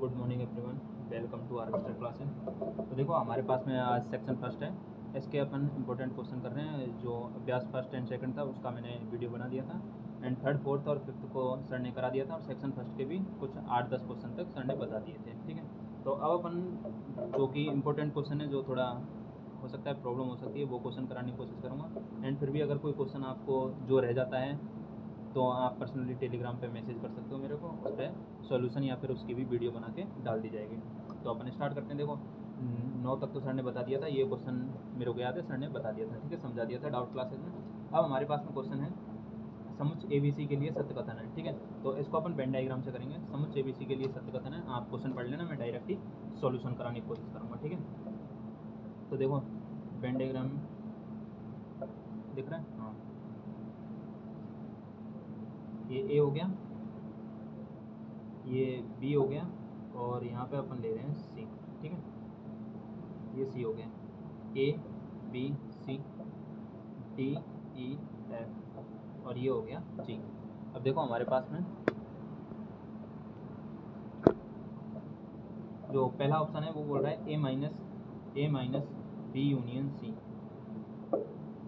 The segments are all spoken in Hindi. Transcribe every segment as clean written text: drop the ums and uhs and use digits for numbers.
Good morning everyone, welcome to harvester classes. तो देखो हमारे पास में आज सेक्शन फर्स्ट है, इसके अपन इंपॉर्टेंट क्वेश्चन कर रहे हैं। जो अभ्यास फर्स्ट एंड सेकंड था उसका मैंने वीडियो बना दिया था, एंड थर्ड फोर्थ और फिफ्थ को सर ने करा दिया था, और सेक्शन फर्स्ट के भी कुछ 8-10 क्वेश्चन तक सर ने बता दिए थे। ठीक है, तो अब अपन जो कि इंपॉर्टेंट क्वेश्चन है, जो थोड़ा हो सकता है प्रॉब्लम हो सकती है, वो क्वेश्चन कराने की कोशिश करूँगा। एंड फिर भी अगर कोई क्वेश्चन आपको जो रह जाता है तो आप पर्सनली टेलीग्राम पे मैसेज कर सकते हो मेरे को, उस पर सॉल्यूशन या फिर उसकी भी वीडियो बना के डाल दी जाएगी। तो अपन स्टार्ट करते हैं। देखो 9 तक तो सर ने बता दिया था, ये क्वेश्चन मेरे को याद है, सर ने बता दिया था, ठीक है, समझा दिया था डाउट क्लासेस में। अब हमारे पास में क्वेश्चन है समुच्च ABC के लिए सत्य कथन है। ठीक है, तो इसको अपन वेन डायग्राम से करेंगे। समुच्च ABC के लिए सत्य कथन है, आप क्वेश्चन पढ़ लेना, मैं डायरेक्ट ही सॉल्यूशन कराने की कोशिश करूँगा। ठीक है, तो देखो वेन डायग्राम दिख रहा है, हाँ, ये A हो गया, ये B हो गया, और यहाँ पे अपन ले रहे हैं C। ठीक है, ये C हो गया, A B C D E F, और ये हो गया G। अब देखो हमारे पास में जो पहला ऑप्शन है वो बोल रहा है A minus B union C।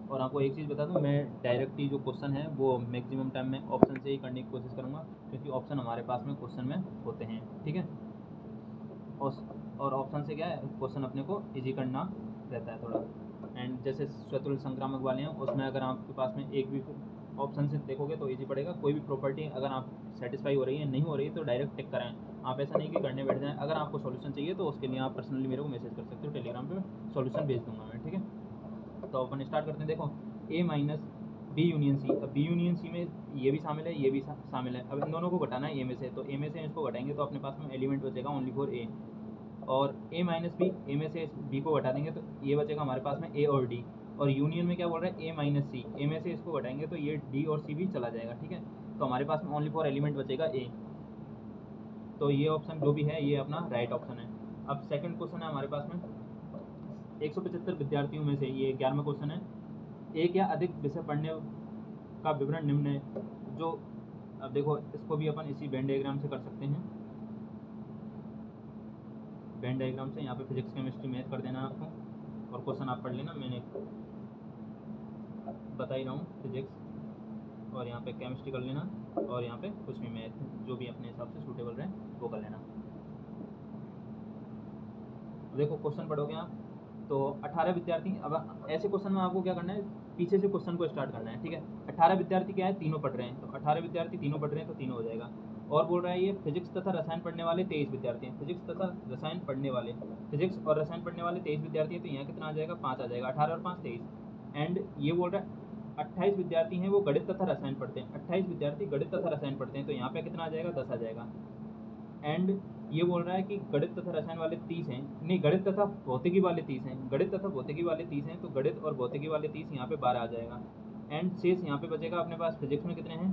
और आपको एक चीज़ बता दूं, मैं डायरेक्ट ही जो क्वेश्चन है वो मैक्सिमम टाइम में ऑप्शन से ही करने की कोशिश करूँगा, क्योंकि ऑप्शन हमारे पास में क्वेश्चन में होते हैं। ठीक है, और ऑप्शन से क्या है, क्वेश्चन अपने को इजी करना रहता है थोड़ा। एंड जैसे स्वतुल्य संक्रामक वाले हैं, उसमें अगर आपके पास में एक भी ऑप्शन से देखोगे तो इजी पड़ेगा। कोई भी प्रॉपर्टी अगर आप सेटिस्फाई हो रही है, नहीं हो रही है, तो डायरेक्ट टिक कराएं। आप ऐसा नहीं कि करने बैठ जाएं। अगर आपको सॉल्यूशन चाहिए तो उसके लिए आप पर्सनली मेरे को मैसेज कर सकते हो, टेलीग्राम पे सॉल्यूशन भेज दूंगा मैं। ठीक है, तो अपन स्टार्ट करते हैं। देखो A minus B union C, अब B यूनियन C में ये भी शामिल है, ये भी शामिल है। अब इन दोनों को घटाना है A में से, तो A में से इसको घटाएंगे तो अपने पास में एलिमेंट बचेगा ओनली फॉर A। और A माइनस B, A में से B को घटा देंगे तो ये बचेगा हमारे पास में A और D। और यूनियन में क्या बोल रहा है, A माइनस C, A में से इसको घटाएंगे तो ये D और C भी चला जाएगा। ठीक है, तो हमारे पास में ओनली फॉर एलिमेंट बचेगा A। तो ये ऑप्शन जो भी है ये अपना राइट ऑप्शन है। अब सेकंड क्वेश्चन है हमारे पास में, 175 विद्यार्थियों में से, ये 11वां क्वेश्चन है, एक या अधिक विषय पढ़ने का विवरण निम्न है। जो अब देखो इसको भी अपन इसी वेन डायग्राम से कर सकते हैं। वेन डायग्राम से यहाँ पे फिजिक्स केमिस्ट्री मैथ कर देना आपको, और क्वेश्चन आप पढ़ लेना, मैंने बता ही रहा हूँ फिजिक्स, और यहाँ पे केमिस्ट्री कर लेना, और यहाँ पे कुछ भी मैथ जो भी अपने हिसाब से सूटेबल रहे वो कर लेना। देखो क्वेश्चन पढ़ोगे आप तो 18 विद्यार्थी, अब ऐसे क्वेश्चन में आपको क्या करना है, पीछे से क्वेश्चन को स्टार्ट करना है। ठीक है, 18 विद्यार्थी क्या है, तीनों पढ़ रहे हैं, तो 18 विद्यार्थी तीनों पढ़ रहे हैं तो तीनों हो जाएगा। और बोल रहा है ये फिजिक्स तथा रसायन पढ़ने वाले 23 विद्यार्थी हैं, फिजिक्स तथा रसायन पढ़ने वाले, फिजिक्स और रसायन पढ़ने वाले 23 विद्यार्थी हैं, तो यहाँ कितना आ जाएगा, 5 आ जाएगा, 18 और 5 23। एंड ये बोल रहा है 28 विद्यार्थी हैं वो गणित तथा रसायन पढ़ते हैं, 28 विद्यार्थी गणित तथा रसायन पढ़ते हैं, तो यहाँ पे कितना आ जाएगा, 10 आ जाएगा। एंड ये बोल रहा है कि गणित तथा रसायन वाले 30 हैं, नहीं, गणित तथा भौतिकी वाले 30 हैं, गणित तथा भौतिकी वाले 30 हैं, तो गणित और भौतिकी वाले 30 यहाँ पे 12 आ जाएगा। एंड शेष यहाँ पे बचेगा अपने पास, फिजिक्स में कितने हैं,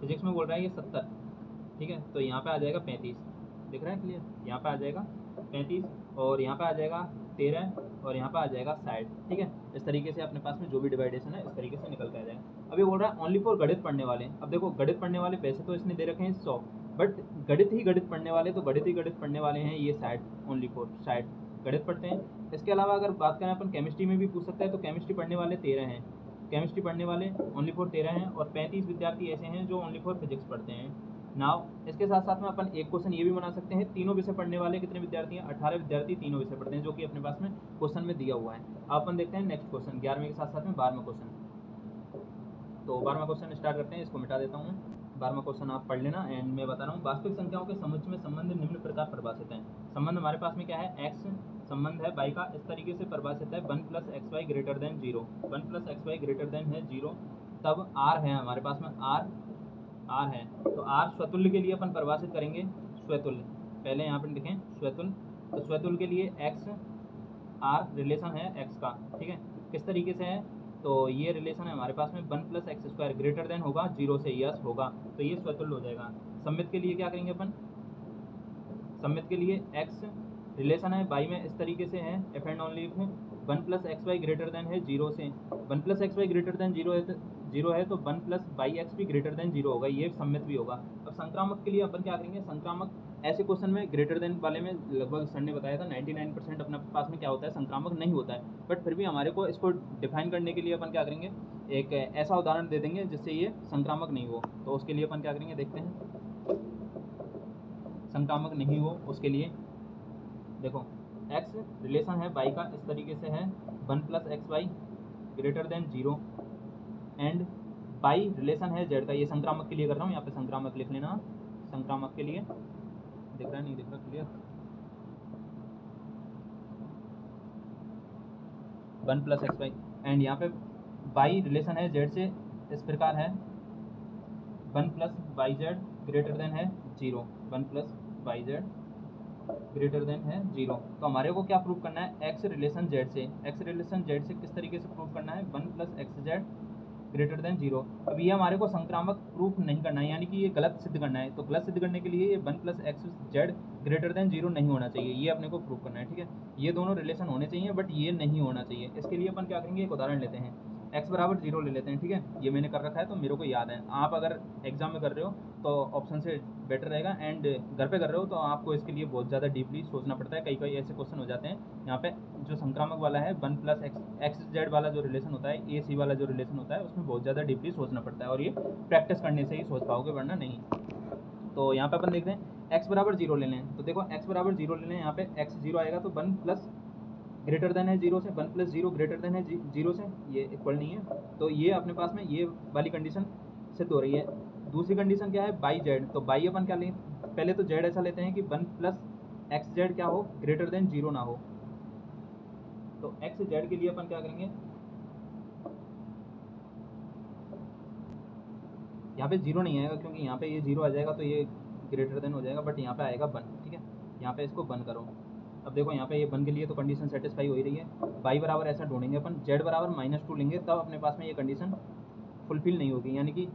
फिजिक्स में बोल रहा है ये 70। ठीक है, तो यहाँ पे आ जाएगा 35, दिख रहा है क्लियर, यहाँ पे आ जाएगा 35, और यहाँ पे आ जाएगा 13, और यहाँ पे आ जाएगा 60। ठीक है, इस तरीके से अपने पास में जो भी डिवाइडेशन है इस तरीके से निकल के आ जाएगा। अब ये बोल रहा है ओनली फॉर गणित पढ़ने वाले। अब देखो गणित पढ़ने वाले वैसे तो इसने दे रखे हैं 100, बट गणित ही गणित पढ़ने वाले, तो गणित ही गणित पढ़ने वाले हैं ये 60, ओनली फॉर 60 गणित पढ़ते हैं। इसके अलावा अगर बात करें अपन केमिस्ट्री में भी पूछ सकते हैं, तो केमिस्ट्री पढ़ने वाले 13 हैं, केमिस्ट्री पढ़ने वाले ओनली फॉर 13 हैं, और 35 विद्यार्थी ऐसे हैं जो ओनली फॉर फिजिक्स पढ़ते हैं। नाउ इसके साथ साथ में अपन एक क्वेश्चन ये भी बना सकते हैं, तीनों विषय पढ़ने वाले कितने विद्यार्थी हैं, 18 विद्यार्थी तीनों विषय पढ़ते हैं, जो कि अपने पास में क्वेश्चन में दिया हुआ है। अपन देखते हैं नेक्स्ट क्वेश्चन, 11वें के साथ साथ में 12वां क्वेश्चन। तो 12वां क्वेश्चन स्टार्ट करते हैं, इसको मिटा देता हूँ मैं। 12वां क्वेश्चन आप पढ़ लेना, एंड मैं बता रहा हूँ, वास्तविक संख्याओं के समुच्च में संबंध निम्न प्रकार परिभाषित हैं। संबंध हमारे पास में क्या है, एक्स संबंध है y का, इस तरीके से परिभाषित है, 1 + xy greater than 0, 1 + xy greater than है 0, तब r है हमारे पास में, r है, तो r स्वतुल्य के लिए अपन परिभाषित करेंगे, स्वतुल्य पहले यहाँ पर लिखें स्वतुल्य, तो स्वतुल्य के लिए x r रिलेशन है x का। ठीक है, किस तरीके से है, तो ये रिलेशन है हमारे पास में 1 + x² ग्रेटर देन होगा 0 से, यस होगा, तो ये स्वतुल्य हो जाएगा। सममित के लिए क्या करेंगे अपन, सममित के लिए x रिलेशन है y में इस तरीके से है, F and only if 1 + xy greater than है 0 से, 1 + xy ग्रेटर देन 0 है तो 1 + yx भी ग्रेटर देन 0 होगा, ये सममित भी होगा। अब संक्रामक के लिए अपन क्या करेंगे, संक्रामक ऐसे क्वेश्चन में ग्रेटर देन वाले में लगभग सर ने बताया था 99% अपने पास में क्या होता है, संक्रामक नहीं होता है। बट फिर भी हमारे को इसको डिफाइन करने के लिए अपन क्या करेंगे, एक ऐसा उदाहरण दे देंगे जिससे ये संक्रामक नहीं हो। तो उसके लिए अपन क्या करेंगे, देखते हैं। संक्रामक नहीं हो उसके लिए देखो, x रिलेशन है y का इस तरीके से है 1 + xy greater than 0 and y relation है z का, ये संक्रामक के लिए कर रहा हूँ, यहाँ पे संक्रामक लिख लेना, संक्रामक के लिए दिख रहा है, नहीं दिख रहा क्लियर, 1 + xy एंड यहाँ पे y रिलेशन है z से इस प्रकार है 1 + yz ग्रेटर देन है 0, 1 + yz ग्रेटर देन है 0। तो हमारे को क्या प्रूव करना है, x रिलेशन z से, x रिलेशन z से किस तरीके से प्रूव करना है, 1 + xz ग्रेटर देन 0। अब ये हमारे को संक्रामक प्रूफ नहीं करना है, यानी कि ये गलत सिद्ध करना है। तो गलत सिद्ध करने के लिए ये 1 + xz ग्रेटर देन 0 नहीं होना चाहिए, ये अपने को प्रूव करना है, ठीक है। ये दोनों रिलेशन होने चाहिए बट ये नहीं होना चाहिए। इसके लिए अपन क्या करेंगे, एक उदाहरण लेते हैं, x = 0 ले लेते हैं, ठीक है। ये मैंने कर रखा है तो मेरे को याद है। आप अगर एग्जाम में कर रहे हो तो ऑप्शन से बेटर रहेगा, एंड घर पे कर रहे हो तो आपको इसके लिए बहुत ज़्यादा डीपली सोचना पड़ता है। कई कई ऐसे क्वेश्चन हो जाते हैं यहाँ पे जो संक्रामक वाला है 1 + xz वाला जो रिलेशन होता है, AC वाला जो रिलेशन होता है, उसमें बहुत ज़्यादा डीपली सोचना पड़ता है और ये प्रैक्टिस करने से ही सोच पाओगे, वरना नहीं। तो यहाँ पे अपन देखते हैं x = 0 ले लें। तो देखो x = 0 ले लें, यहाँ पे x 0 आएगा तो 1 + ग्रेटर देन है 0 से, 1 + 0 ग्रेटर देन है 0 से, ये इक्वल नहीं है। तो ये अपने पास में ये वाली कंडीशन सिद्ध हो रही है। दूसरी कंडीशन क्या है, बाई जेड। तो बाई अपन क्या लें, पहले तो जेड ऐसा लेते हैं कि 1 + xz क्या हो, ग्रेटर देन 0 ना हो। तो एक्स जेड के लिए अपन क्या करेंगे, यहाँ पे 0 नहीं आएगा क्योंकि यहाँ पे ये 0 आ जाएगा तो ये ग्रेटर देन हो जाएगा, बट यहाँ पे आएगा 1, ठीक है। यहाँ पे इसको 1 करो। अब देखो यहाँ पे ये 1 के लिए तो कंडीशन सेटिस्फाई हो ही रही है। बाई बराबर ऐसा ढूंढेंगे अपन, जेड बराबर -2 लेंगे, तब अपने पास में ये कंडीशन फुलफिल नहीं होगी, यानी कि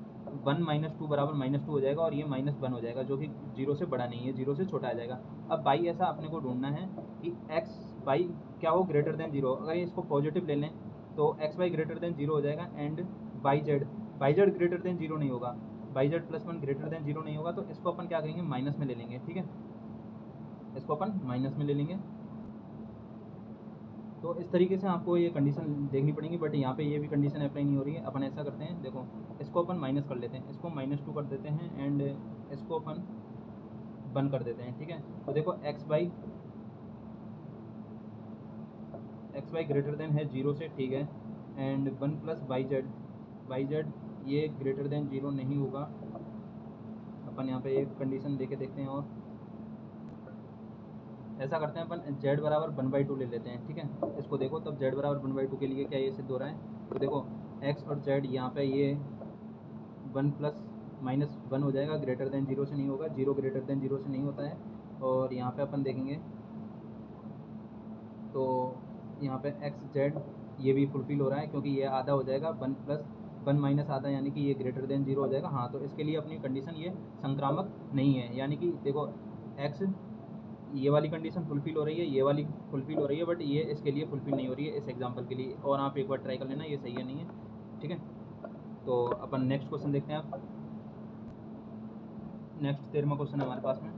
1 - 2 बराबर -2 हो जाएगा और ये -1 हो जाएगा, जो कि 0 से बड़ा नहीं है, 0 से छोटा आ जाएगा। अब बाई ऐसा अपने को ढूंढना है कि एक्स बाई क्या हो, ग्रेटर देन 0। अगर इसको पॉजिटिव ले लें तो एक्स बाई ग्रेटर देन 0 हो जाएगा, and by Z greater than 0 नहीं होगा, बाई जेड +1 ग्रेटर देन 0 नहीं होगा। तो इसको अपन क्या करेंगे, माइनस में ले लेंगे, ठीक है। इसको अपन माइनस में ले लेंगे। तो इस तरीके से आपको ये कंडीशन देखनी पड़ेगी, बट यहाँ पे ये भी कंडीशन अप्लाई नहीं हो रही है। अपन ऐसा करते हैं, देखो इसको अपन माइनस कर लेते हैं, इसको -2 कर देते हैं एंड इसको अपन 1 कर देते हैं, ठीक है। तो देखो x बाई ग्रेटर देन है 0 से, ठीक है, एंड 1 + yz ये ग्रेटर देन 0 नहीं होगा। अपन यहाँ पे एक कंडीशन लेके देखते हैं, और ऐसा करते हैं अपन z बराबर 1/2 ले लेते हैं, ठीक है। इसको देखो, तब z बराबर 1/2 के लिए क्या ये सिद्ध हो रहा है। तो देखो x और z यहाँ पे ये 1 + -1 हो जाएगा, ग्रेटर देन 0 से नहीं होगा, 0 ग्रेटर देन 0 से नहीं होता है। और यहाँ पे अपन देखेंगे तो यहाँ पे x z ये भी फुलफिल हो रहा है, क्योंकि ये आधा हो जाएगा, 1 + 1 - आधा, यानी कि ये ग्रेटर देन 0 हो जाएगा। हाँ, तो इसके लिए अपनी कंडीशन ये संक्रामक नहीं है, यानी कि देखो x ये वाली कंडीशन फुलफिल हो रही है, ये वाली फुलफिल हो रही है, बट ये इसके लिए फुलफिल नहीं हो रही है इस एग्जांपल के लिए। और आप एक बार ट्राई कर लेना, ये सही है नहीं है, ठीक है। तो अपन नेक्स्ट क्वेश्चन देखते हैं। आप नेक्स्ट 13वां क्वेश्चन है हमारे पास में,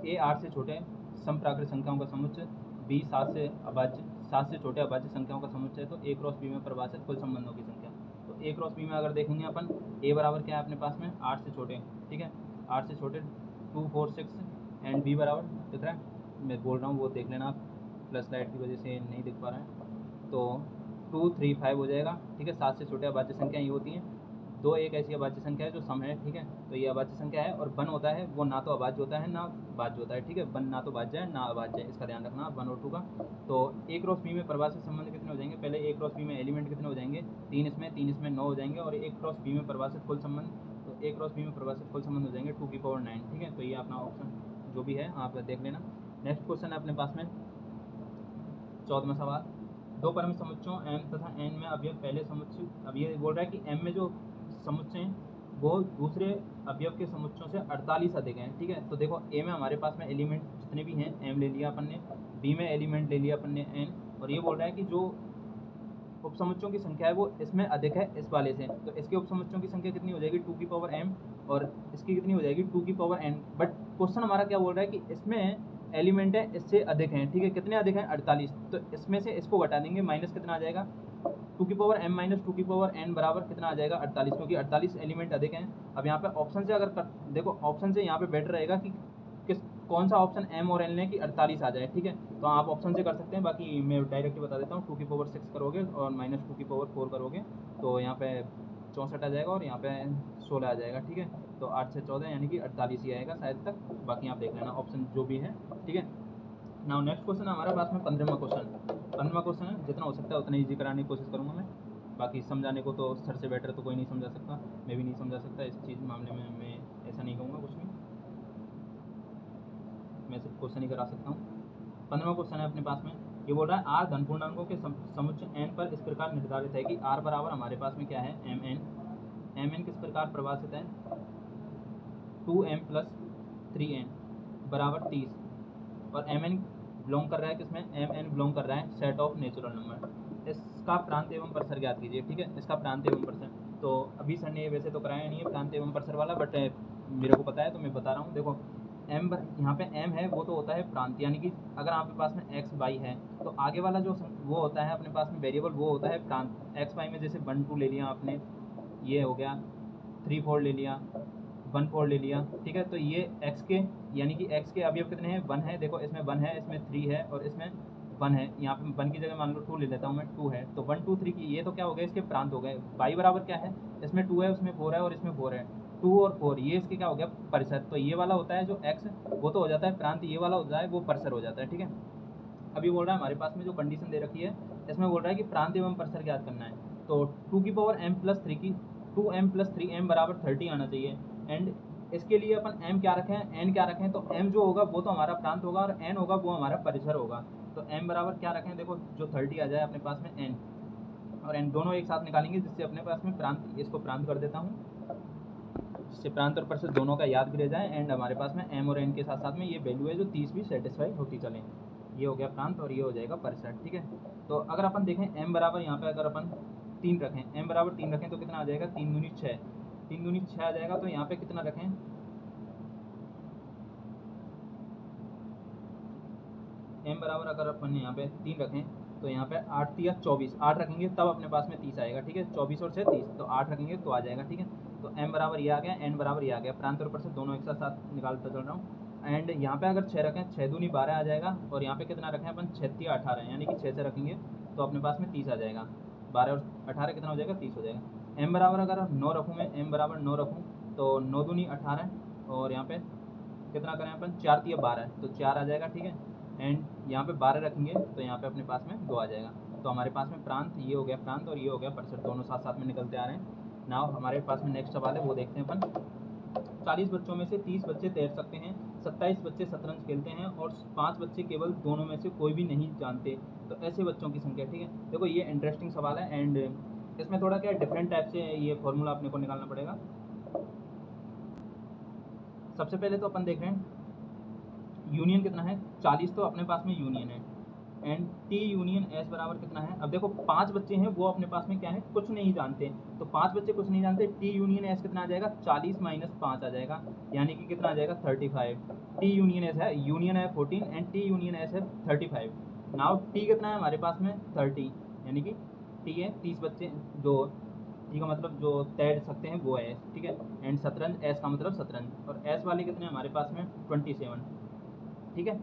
a 8 से छोटे समप्राकृत संख्याओं का समुच्चय, b 7 से अभाज्य, 7 से छोटे अभाज्य संख्याओं का समुच्चय, तो a क्रॉस b में परिभाषित कुल संबंधों की संख्या। तो a क्रॉस b में अगर देखेंगे अपन, a बराबर क्या है अपने पास में, 8 से छोटे, ठीक है, 8 से छोटे 2 4 6, एंड b बराबर दिख रहा है, मैं बोल रहा हूँ वो देख लेना आप, प्लस लाइट की वजह से नहीं दिख पा रहा है। तो 2 3 5 हो जाएगा, ठीक है। 7 से छोटे अभाज्य संख्या ये होती हैं। 2 एक ऐसी अभाज्य संख्या है जो सम है, ठीक है। तो ये अभाज्य संख्या है, और 1 होता है वो ना तो अभाज्य होता है ना भाज्य होता है, ठीक है। 1 ना तो भाज्य है ना अभाज्य है, इसका ध्यान रखना 1 और 2 का। तो a क्रॉस b में परिभाषित संबंध कितने हो जाएंगे, पहले a क्रॉस b में एलिमेंट कितने हो जाएंगे, 3 इसमें 9 हो जाएंगे, और a क्रॉस b में परिभाषित कुल संबंध, तो a क्रॉस b में परिभाषित कुल संबंध हो जाएंगे 2 की पावर 9, ठीक है। तो ये अपना ऑप्शन जो भी है आप देख लेना। नेक्स्ट क्वेश्चन है अपने पास में 14वां सवाल, दो परम समुच्चयों m तथा n में अवयव पहले समुच्चय, अब ये बोल रहा है कि m में जो समुच्चय हैं वो दूसरे अवयव के समुच्चयों से 48 अधिक हैं, ठीक है। तो देखो a में हमारे पास में एलिमेंट जितने भी हैं m ले लिया अपन ने, b में एलिमेंट ले लिया अपन ने n, और ये बोल रहा है कि जो उपसमुच्चयों की संख्या है वो इसमें अधिक है इस वाले से, तो इसके उपसमुच्चयों की संख्या कितनी हो जाएगी 2 की पावर m, और इसकी कितनी हो जाएगी 2 की पावर n। बट क्वेश्चन हमारा क्या बोल रहा है कि इसमें एलिमेंट है इससे अधिक हैं, ठीक है, कितने अधिक हैं 48, तो इसमें से इसको घटा देंगे, माइनस कितना आ जाएगा 2 की पावर m माइनस 2 की पावर n बराबर कितना आ जाएगा 48, क्योंकि 48 एलिमेंट अधिक हैं। अब यहाँ पे ऑप्शन से अगर देखो ऑप्शन से यहाँ पे बेटर रहेगा कि कौन सा ऑप्शन m और n लें कि 48 आ जाए, ठीक है, तो आप ऑप्शन से कर सकते हैं, बाकी मैं डायरेक्ट बता देता हूँ। 2 की पावर 6 करोगे और माइनस 2 की पावर 4 करोगे तो यहाँ पे 64 आ जाएगा और यहाँ पे 16 आ जाएगा, ठीक है, तो 8 से 14 यानी कि 48 ही आएगा शायद तक, बाकी आप देख लेना ऑप्शन जो भी है, ठीक है। नाउ नेक्स्ट क्वेश्चन है हमारे पास में 15वां क्वेश्चन है, जितना हो सकता है उतना ईजी कराने की कोशिश करूँगा मैं, बाकी समझाने को तो सर से बेटर तो कोई नहीं समझा सकता, मैं भी नहीं समझा सकता इस चीज़ मामले में, मैं ऐसा नहीं कहूँगा कुछ भी, मैं सिर्फ क्वेश्चन ही करा सकता हूँ। 15वां क्वेश्चन है अपने पास में, ये बोल रहा है आर धन पूर्णांकों के समुच्चय n पर इस प्रकार निर्धारित है कि r बराबर हमारे पास में क्या है mn किस प्रकार परिभाषित है 2m प्लस 3n बराबर 30, और mn बिलोंग कर रहा है किसमें, mn बिलोंग कर रहा है सेट ऑफ नेचुरल नंबर। इसका प्रांत एवं परिसर ज्ञात कीजिए, ठीक है, इसका प्रांत एवं परिसर, तो अभी सर ने वैसे तो कराया नहीं है प्रांत एवं परिसर वाला, बट मेरे को पता है तो मैं बता रहा हूँ। देखो m यहाँ पे m है वो तो होता है प्रांत, यानी कि अगर आपके पास में x y है तो आगे वाला जो वो होता है अपने पास में वेरिएबल वो होता है प्रांत। x y में जैसे 1 2 ले लिया आपने, ये हो गया 3 4 ले लिया, 1 4 ले लिया, ठीक है, तो ये x के यानी कि x के अवयव कितने हैं 1 है, देखो इसमें 1 है, इसमें 3 है और इसमें 1 है, यहाँ पे 1 की जगह मान लो 2 ले लेता हूँ मैं, 2 है, तो 1 2 3 की ये तो क्या हो गया इसके प्रांत हो गए। y बराबर क्या है, इसमें 2 है, उसमें 4 है और इसमें 4 है, 2 और 4 ये इसके क्या हो गया परिसर, तो ये वाला होता है जो x वो तो हो जाता है प्रांत, ये वाला होता है वो परिसर हो जाता है, ठीक है। अभी बोल रहा है हमारे पास में जो कंडीशन दे रखी है इसमें बोल रहा है कि प्रांत एवं परिसर ज्ञात करना है, तो 2 की पावर m प्लस 3 की 2m प्लस 3m बराबर 30 आना चाहिए, एंड इसके लिए अपन m क्या रखें n क्या रखें, तो m जो होगा वो तो हमारा प्रांत होगा और n होगा वो हमारा परिसर होगा, तो m बराबर क्या रखें, देखो जो 30 आ जाए अपने पास में n और n दोनों एक साथ निकालेंगे, जिससे अपने पास में प्रांत, इसको प्रांत कर देता हूँ, जिससे प्रांत और परिसर दोनों का याद भी रह जाए, एंड हमारे पास में m और n के साथ साथ में ये वैल्यू है जो 30 भी सेटिस्फाई होती चले, ये हो गया प्रांत और ये हो जाएगा परिसर, ठीक है। तो अगर अपन देखें m बराबर यहाँ पे अगर अपन 3 रखें, m बराबर 3 रखें तो कितना आ जाएगा 3 दूनी 6, 3 दूनी 6 आ जाएगा, तो यहाँ पे कितना रखें m बराबर अगर अपन यहाँ पे 3 रखें तो यहाँ पे 8 या 24, 8 रखेंगे तब अपने पास में 30 आएगा, ठीक है, 24 और 6 30, तो 8 रखेंगे तो आ जाएगा, ठीक है। तो m बराबर ये आ गया, n बराबर ये आ गया, प्रांत और परिसर दोनों एक साथ निकालता चल रहा हूँ, एंड यहाँ पे अगर 6 रखें 6 दूनी 12 आ जाएगा, और यहाँ पे कितना रखें अपन 6 या 18, यानी कि 6 से रखेंगे तो अपने पास में 30 आ जाएगा, 12 और 18 कितना हो जाएगा 30 हो जाएगा। m बराबर अगर 9 रखूँ मैं, m बराबर 9 रखूँ तो 9 दूनी 18, और यहाँ पे कितना करें अपन 4 या 12, तो 4 आ जाएगा, ठीक है, एंड यहाँ पे 12 रखेंगे तो यहाँ पे अपने पास में 2 आ जाएगा, तो हमारे पास में प्रांत ये हो गया प्रांत और ये हो गया परिसर, दोनों साथ साथ में निकलते आ रहे हैं। नाउ हमारे पास में नेक्स्ट सवाल है वो देखते हैं अपन। 40 बच्चों में से 30 बच्चे तैर सकते हैं, 27 बच्चे शतरंज खेलते हैं और 5 बच्चे केवल दोनों में से कोई भी नहीं जानते, तो ऐसे बच्चों की संख्या, ठीक है। देखो ये इंटरेस्टिंग सवाल है, एंड इसमें थोड़ा क्या डिफरेंट टाइप से ये फॉर्मूला अपने को निकालना पड़ेगा। सबसे पहले तो अपन देख रहे हैं यूनियन कितना है 40, तो अपने पास में यूनियन है, एंड टी यूनियन एस बराबर कितना है। अब देखो 5 बच्चे हैं वो अपने पास में क्या है कुछ नहीं जानते, तो 5 बच्चे कुछ नहीं जानते, टी यूनियन एस कितना आ जाएगा 40 माइनस 5 आ जाएगा, यानी कि कितना आ जाएगा 35। टी यूनियन एस है, यूनियन है 14 एंड टी यूनियन एस है 35। नाउ टी कितना है हमारे पास में 30, यानी कि टी है 30 बच्चे जो टी का मतलब जो तैर सकते हैं वो है, ठीक है, एंड शतरंज एस का मतलब शतरंज, और एस वाले कितने हमारे पास में 27, ठीक है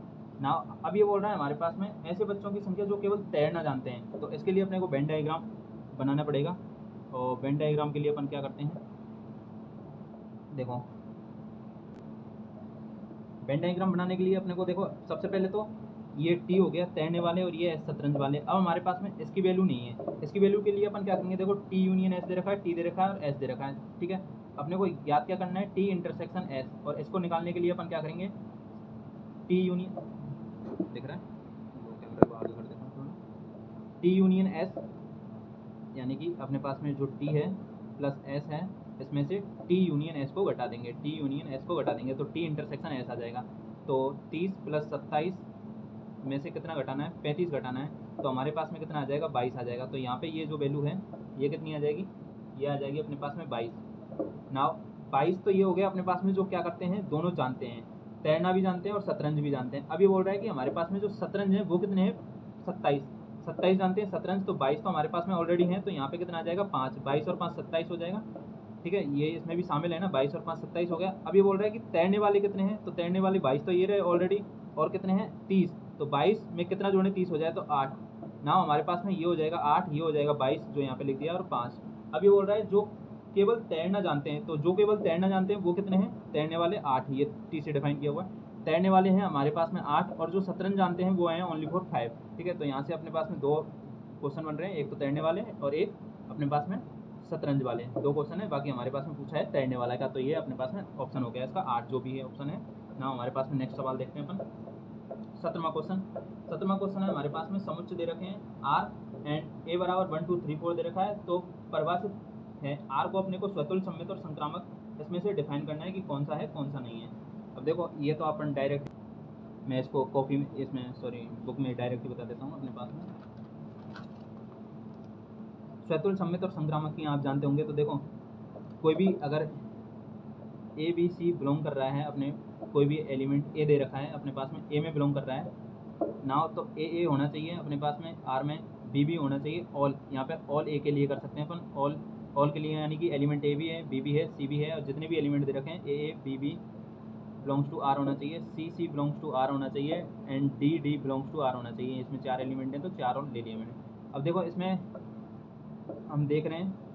ना। अब ये बोल रहा है हमारे पास में ऐसे बच्चों की संख्या जो केवल तैरना जानते हैं, तो इसके लिए अपने को वेन डायग्राम बनाना पड़ेगा, और वेन डायग्राम के लिए अपन क्या करते हैं, देखो वेन डायग्राम बनाने के लिए अपने को देखो सबसे पहले तो ये टी हो गया तैरने वाले और ये एस शतरंज वाले। अब हमारे पास में इसकी वैल्यू नहीं है, इसकी वैल्यू के लिए अपन क्या करेंगे, देखो टी यूनियन एस दे रखा है, टी दे रखा है और एस दे रखा है, ठीक है। अपने को याद क्या करना है टी इंटरसेक्शन एस, और इसको निकालने के लिए अपन क्या करेंगे टी यूनियन दिख रहा है कैमरा को आगे कर देता हूँ थोड़ा, टी यूनियन एस यानी कि अपने पास में जो टी है प्लस एस है इसमें से टी यूनियन एस को घटा देंगे, टी यूनियन एस को घटा देंगे तो टी इंटरसेक्शन एस आ जाएगा। तो 30 प्लस 27 में से कितना घटाना है 35 घटाना है, तो हमारे पास में कितना आ जाएगा 22 आ जाएगा। तो यहाँ पे ये जो वैल्यू है ये कितनी आ जाएगी, ये आ जाएगी अपने पास में 22। नाउ 22 तो ये हो गया अपने पास में जो क्या करते हैं, दोनों जानते हैं, तैरना भी जानते हैं और शतरंज भी जानते हैं। अब ये बोल रहा है कि हमारे पास में जो शतरंज है वो कितने हैं 27 जानते हैं, शतरंज तो 22 तो हमारे पास में ऑलरेडी है। तो यहाँ पे कितना आ जाएगा 5, 22 और 5 27 हो जाएगा। ठीक है, ये इसमें भी शामिल है ना, 22 और 5 27 हो गया। अब ये बोल रहा है कि तैरने वाले कितने हैं, तो तैरने वाले 22 तो ये रहे ऑलरेडी, और कितने हैं 30। तो 22 में कितना जोड़े 30 हो जाए तो 8। ना हमारे पास में ये हो जाएगा 8, ये हो जाएगा 22 जो यहाँ पे लिख दिया, और 5। अब ये बोल रहा है जो केवल तैरना जानते हैं, तो जो केवल तैरना जानते हैं वो कितने हैं, तैरने वाले 8, ये टी से डिफाइन किया हुआ है। तैरने वाले हैं हमारे पास में 8, और जो शतरंज जानते हैं वो हैं ओनली फॉर 5। ठीक है, तो यहाँ से अपने पास में 2 क्वेश्चन बन रहे हैं, एक तो तैरने वाले और एक अपने पास में शतरंज वाले, 2 क्वेश्चन है। बाकी हमारे पास में पूछा है तैरने वाला का, तो ये अपने पास में ऑप्शन हो गया इसका 8 जो भी है ऑप्शन है ना। हमारे पास में नेक्स्ट सवाल देखते हैं अपन 17वां क्वेश्चन है हमारे पास में। समुच्चय दे रखे हैं R एंड A बराबर 1 2 3 4 दे रखा है। तो परिभाषित है R को अपने को स्वतुल्य, सममित और संक्रामक इसमें से डिफाइन करना है कि कौन सा है कौन सा नहीं है। अब देखो ये तो अपन डायरेक्ट, मैं इसको कॉपी में इसमें सॉरी बुक में डायरेक्ट ही बता देता हूँ अपने पास में। स्वतुल्य, सममित और संक्रामक की आप जानते होंगे। तो देखो कोई भी अगर ए बी सी बिलोंग कर रहा है, अपने कोई भी एलिमेंट ए दे रखा है अपने पास में, ए में बिलोंग कर रहा है ना, तो ए होना चाहिए अपने पास में, आर में बी होना चाहिए, ऑल। यहाँ पे ऑल ए के लिए कर सकते हैं अपन, ऑल के लिए, यानी कि एलिमेंट ए भी है, बी भी है, सी भी है, और जितने भी एलिमेंट दे रखे हैं A B belongs to R होना चाहिए, सी बिलोंग्स टू आर होना चाहिए, and D belongs to R होना चाहिए। इसमें 4 एलिमेंट हैं तो 4 और ले लिए मैंने। अब देखो इसमें हम देख रहे हैं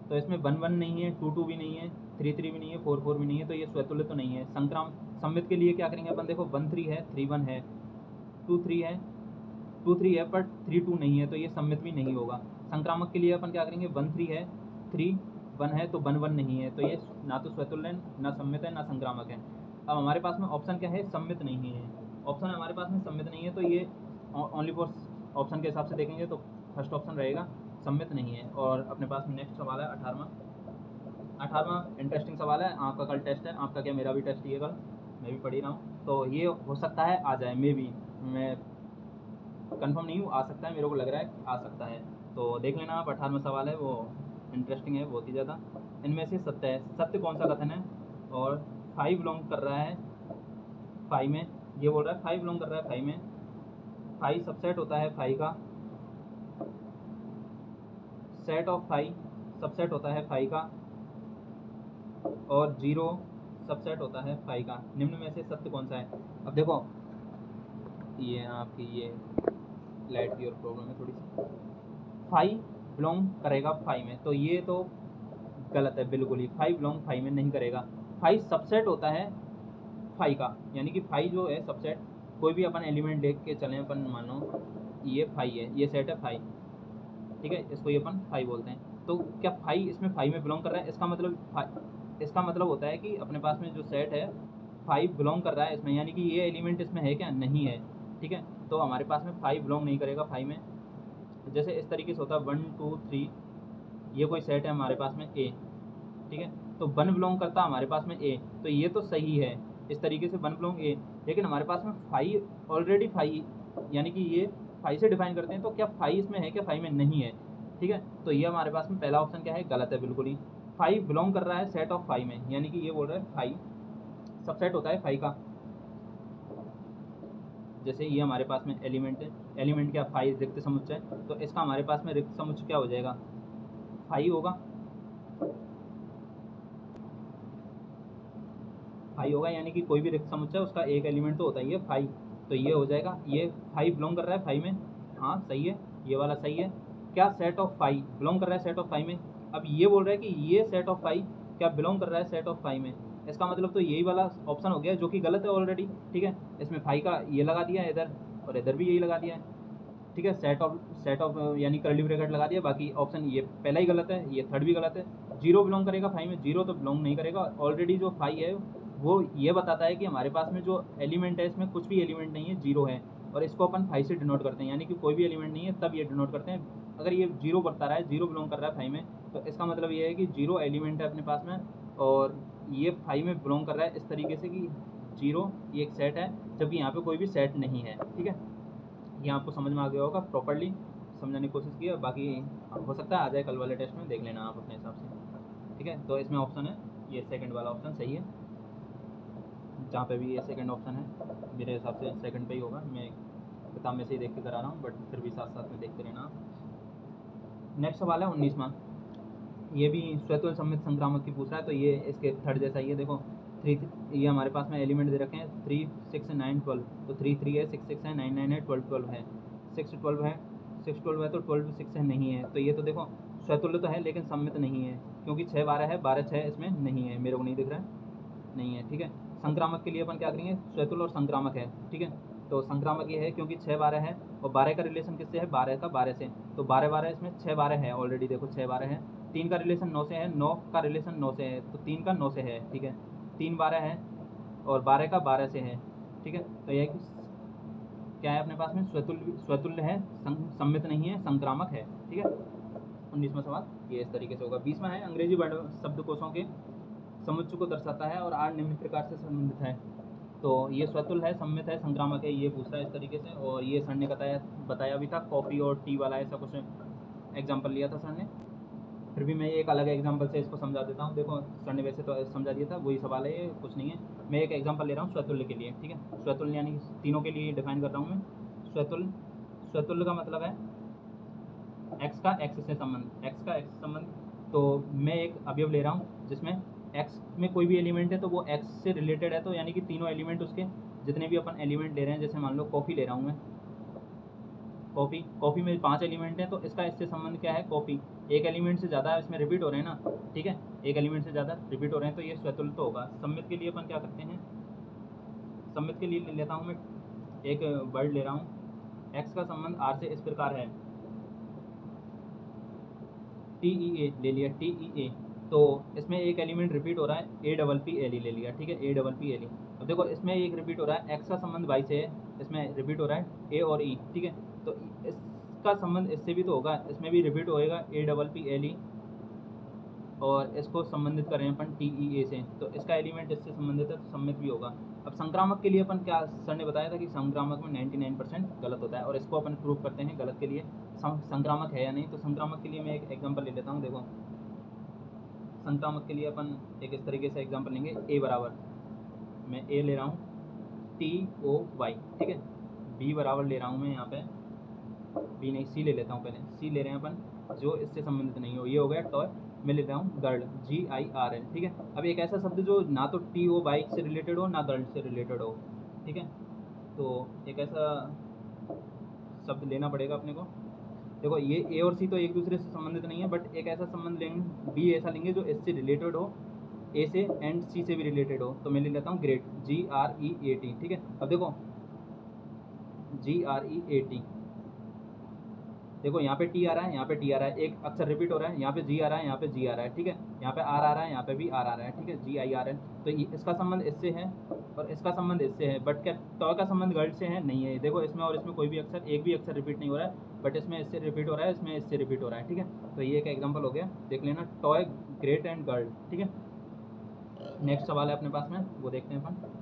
तो इसमें 1 1 नहीं है, 2 2 भी नहीं है, 3 3 भी नहीं है, 4 4 भी नहीं है, तो ये स्वतुल्य तो नहीं है। सम्मित के लिए क्या करेंगे अपन, देखो 1 3 है, 3 1 है, 2 3 है, 2 3 है, पर 3 2 नहीं है, तो ये सम्मित भी नहीं होगा। संक्रामक के लिए अपन क्या करेंगे, 1 3 है, 3 1 है, तो 1 1 नहीं है, तो ये ना तो स्वतुल्य, ना सम्मित है, ना संक्रामक है। अब हमारे पास में ऑप्शन क्या है, सम्मित नहीं है। ऑप्शन हमारे पास में सम्मित नहीं है, तो ये ओनली फॉर ऑप्शन के हिसाब से देखेंगे तो फर्स्ट ऑप्शन रहेगा, सम्मित नहीं है। और अपने पास नेक्स्ट सवाल है 18वां इंटरेस्टिंग सवाल है। आपका कल टेस्ट है, आपका क्या मेरा भी टेस्ट ही है कल, मैं भी पढ़ ही रहा हूँ, तो ये हो सकता है आ जाए, मे भी, मैं कंफर्म नहीं हूँ, आ सकता है, मेरे को लग रहा है आ सकता है। तो देख लेना आप, 18वां सवाल है वो इंटरेस्टिंग है बहुत ही ज़्यादा। इनमें से सत्य है, सत्य कौन सा कथन है, और 5 बिलोंग कर रहा है 5 में, ये बोल रहा है 5 बिलोंग कर रहा है 5 में, 5 सबसेट होता है 5 का, सेट ऑफ 5 सबसेट होता है 5 का, और 0 सबसेट होता है 5 का। निम्न में से सत्य कौन सा है। अब देखो ये आपकी ये लाइट की और प्रॉब्लम है थोड़ी सी, 5 बिलोंग करेगा 5 में, तो ये तो गलत है बिल्कुल ही, 5 बिलोंग 5 में नहीं करेगा। 5 सबसेट होता है 5 का, यानी कि 5 जो है सबसेट, कोई भी अपन एलिमेंट देख के चलें, अपन मानो ये 5 है, ये सेट है 5, ठीक है, इसको ये अपन 5 बोलते हैं। तो क्या 5 इसमें 5 में बिलोंग कर रहा है, इसका मतलब होता है कि अपने पास में जो सेट है 5 बिलोंग कर रहा है इसमें, यानी कि ये एलिमेंट इसमें है क्या, नहीं है। ठीक है, तो हमारे पास में 5 बिलोंग नहीं करेगा 5 में। जैसे इस तरीके से होता है 1 2 3, ये कोई सेट है हमारे पास में ए, ठीक है, तो 1 बिलोंग करता है हमारे पास में ए, तो ये तो सही है इस तरीके से 1 बिलोंग ए। लेकिन हमारे पास में 5 ऑलरेडी 5, यानी कि ये 5 से डिफाइन करते हैं, तो क्या 5 इसमें है क्या, 5 में नहीं है। ठीक है, तो ये हमारे पास में पहला ऑप्शन क्या है, गलत है बिल्कुल ही। 5 बिलोंग कर रहा है सेट ऑफ 5 में, यानी कि ये बोल रहा है 5 सबसेट होता है 5 का। जैसे ये हमारे पास में एलिमेंट है, एलिमेंट क्या 5 रिक्त समुच्चय, तो इसका हमारे पास में रिक्त समुच्चय क्या हो जाएगा, 5 होगा, 5 होगा, यानी कि कोई भी रिक्त समुच्चय उसका एक एलिमेंट तो होता ही है 5, तो ये हो जाएगा, ये 5 बिलोंग कर रहा है 5 में, हाँ सही है, ये वाला सही है। क्या सेट ऑफ 5 बिलोंग कर रहा है सेट ऑफ 5 में। अब ये बोल रहा है कि ये सेट ऑफ 5 क्या बिलोंग कर रहा है सेट ऑफ 5 में, इसका मतलब तो यही वाला ऑप्शन हो गया जो कि गलत है ऑलरेडी। ठीक है, इसमें 5 का ये लगा दिया इधर, और इधर भी यही लगा दिया है। ठीक है, सेट ऑफ यानी कर्ली ब्रैकेट लगा दिया, बाकी ऑप्शन ये पहला ही गलत है, ये थर्ड भी गलत है। 0 बिलोंग करेगा 5 में, 0 तो बिलोंग नहीं करेगा, ऑलरेडी जो 5 है वो ये बताता है कि हमारे पास में जो एलिमेंट है इसमें कुछ भी एलिमेंट नहीं है, 0 है, और इसको अपन 5 से डिनोट करते हैं, यानी कि कोई भी एलिमेंट नहीं है तब ये डिनोट करते हैं। अगर ये 0 बता रहा है, 0 बिलोंग कर रहा है 5 में, तो इसका मतलब ये है कि 0 एलिमेंट है अपने पास में, और ये 5 में बिलोंग कर रहा है इस तरीके से कि 0 ये एक सेट है, जबकि यहाँ पे कोई भी सेट नहीं है। ठीक है, ये आपको समझ में आ गया होगा, प्रॉपर्ली समझाने की कोशिश की है। बाकी हो सकता है आ जाए कल वाले टेस्ट में, देख लेना आप अपने हिसाब से, ठीक है। तो इसमें ऑप्शन है ये सेकंड वाला ऑप्शन सही है, जहाँ पे भी ये सेकंड ऑप्शन है मेरे हिसाब से सेकंड पे ही होगा। मैं किताब में से ही देख के करा रहा हूँ, बट फिर भी साथ साथ में देखते रहना। नेक्स्ट सवाल है 19वां, ये भी स्वतुल्य सममित संक्रामक की पूछ रहा है, तो ये इसके थर्ड जैसा ही है। देखो 3 ये हमारे पास में एलिमेंट दे रखे हैं 3, 6, 9, 12, तो 3 3 है, 6 6 है, 9 9 है, 12 12 है, 6 12 है, 6 12 है, तो 12 6 है नहीं है। तो ये तो देखो स्वतुल्य तो है लेकिन सम्मित नहीं है, क्योंकि 6 12 है, 12 6 इसमें नहीं है, मेरे को नहीं दिख रहा है, नहीं है, ठीक है। संक्रामक के लिए अपन क्या करेंगे, स्वतुल्य और संक्रामक है, ठीक है। तो संक्रामक ये है क्योंकि 6 12 है, और 12 का रिलेशन किससे है, 12 का 12 से, तो 12 12 इसमें 6 12 है ऑलरेडी, देखो 6 12 है। 3 का रिलेशन 9 से है, 9 का रिलेशन 9 से है, तो 3 का 9 से है, ठीक है। 3 12 है और 12 का 12 से है, ठीक है। तो यह क्या है अपने पास में, स्वतुल्य है, सम्मित नहीं है, संक्रामक है, ठीक है। 19वां सवाल ये इस तरीके से होगा। 20वां है, अंग्रेजी वर्ड शब्दकोशों के समुच्चय को दर्शाता है और 8 निम्न प्रकार से संबंधित है। तो ये स्वतुल्य है, सम्मित है, संक्रामक है, ये पूछ रहा है इस तरीके से। और ये सर ने बताया भी था, कॉफ़ी और टी वाला ऐसा कुछ एग्जाम्पल लिया था सर ने। फिर भी मैं एक अलग एग्जाम्पल से इसको समझा देता हूँ। देखो सर ने वैसे तो समझा दिया था, वही सवाल है, ये कुछ नहीं है। मैं एक एग्जाम्पल ले रहा हूँ स्वतुल्य के लिए, ठीक है। स्वतुल्य यानी तीनों के लिए डिफाइन कर रहा हूँ मैं। स्वतुल्य, स्वतुल्य का मतलब है एक्स का एक्स से संबंध, एक्स का एक्स से संबंध। तो मैं एक अवयव ले रहा हूँ जिसमें एक्स में कोई भी एलिमेंट है तो वो एक्स से रिलेटेड है, तो यानी कि तीनों एलिमेंट उसके जितने भी अपन एलिमेंट ले रहे हैं, जैसे मान लो कॉफ़ी ले रहा हूँ मैं, कॉफ़ी में 5 एलिमेंट हैं, तो इसका इससे संबंध क्या है, कॉफ़ी। एक एलिमेंट से ज़्यादा इसमें रिपीट हो रहे हैं ना, ठीक है, एक एलिमेंट से ज़्यादा रिपीट हो रहे हैं, तो ये स्वतुल्य तो होगा। सम्मित के लिए अपन क्या करते हैं, सम्मित के लिए ले लेता हूँ मैं एक वर्ड ले रहा हूँ, एक्स का संबंध आर से इस प्रकार है, टी ई ए ले लिया, टी ई ए। तो इसमें एक एलिमेंट रिपीट हो रहा है, A double P L E ले लिया, ठीक है, A double P L E. अब देखो इसमें एक रिपीट हो रहा है, एक्स का संबंध वाई से है, इसमें रिपीट हो रहा है ए और ई, ठीक है। तो इसका संबंध इससे भी तो होगा, इसमें भी रिपीट होएगा A double P L E, और इसको संबंधित करें अपन टी ई ए से, तो इसका एलिमेंट इससे संबंधित है, तो सम्मित भी होगा। अब संक्रामक के लिए अपन क्या, सर ने बताया था कि संक्रामक में 99% गलत होता है, और इसको अपन प्रूव करते हैं गलत के लिए संक्रामक है या नहीं। तो संक्रामक के लिए मैं एक एग्जांपल ले लेता हूँ। देखो संक्रामक के लिए अपन एक इस तरीके से एग्जांपल लेंगे, ए बराबर, मैं ए ले रहा हूँ टी ओ वाई, ठीक है। बी बराबर ले रहा हूँ मैं यहाँ पे, बी नहीं सी ले लेता हूँ, पहले सी ले रहे हैं अपन जो इससे संबंधित नहीं हो, ये हो गया टॉय। मैं ले रहा हूँ girl, G I R L, ठीक है। अब एक ऐसा शब्द जो ना तो टी ओ बाइक से रिलेटेड हो ना गर्ल से रिलेटेड हो, ठीक है। तो एक ऐसा शब्द लेना पड़ेगा अपने को। देखो ये ए और सी तो एक दूसरे से संबंधित नहीं है, बट एक ऐसा संबंध लेंगे, बी ऐसा लेंगे जो इससे रिलेटेड हो, ए से एंड सी से भी रिलेटेड हो। तो मैं ले लेता हूँ great, G R E A T, ठीक है। अब देखो जी आर ई ए टी, देखो यहाँ पे टी आ रहा है, यहाँ पे टी आ रहा है, एक अक्षर रिपीट हो रहा है, यहाँ पे जी आ रहा है, यहाँ पे जी आ रहा है, ठीक है। यहाँ पे आर आ रहा है, यहाँ पे भी आर आ रहा है, ठीक है, जी आई आर एल। तो इसका संबंध इससे है और इसका संबंध इससे है, बट क्या टॉय का संबंध गर्ल से है, नहीं है। देखो इसमें और इसमें कोई भी अक्षर, एक भी अक्षर रिपीट नहीं हो रहा है, बट इसमें इससे रिपीट हो रहा है, इसमें इससे रिपीट हो रहा है, ठीक है। तो ये एक एग्जाम्पल हो गया, देख लेना, टॉय ग्रेट एंड गर्ल, ठीक है। नेक्स्ट सवाल है अपने पास में, वो देखते हैं अपन।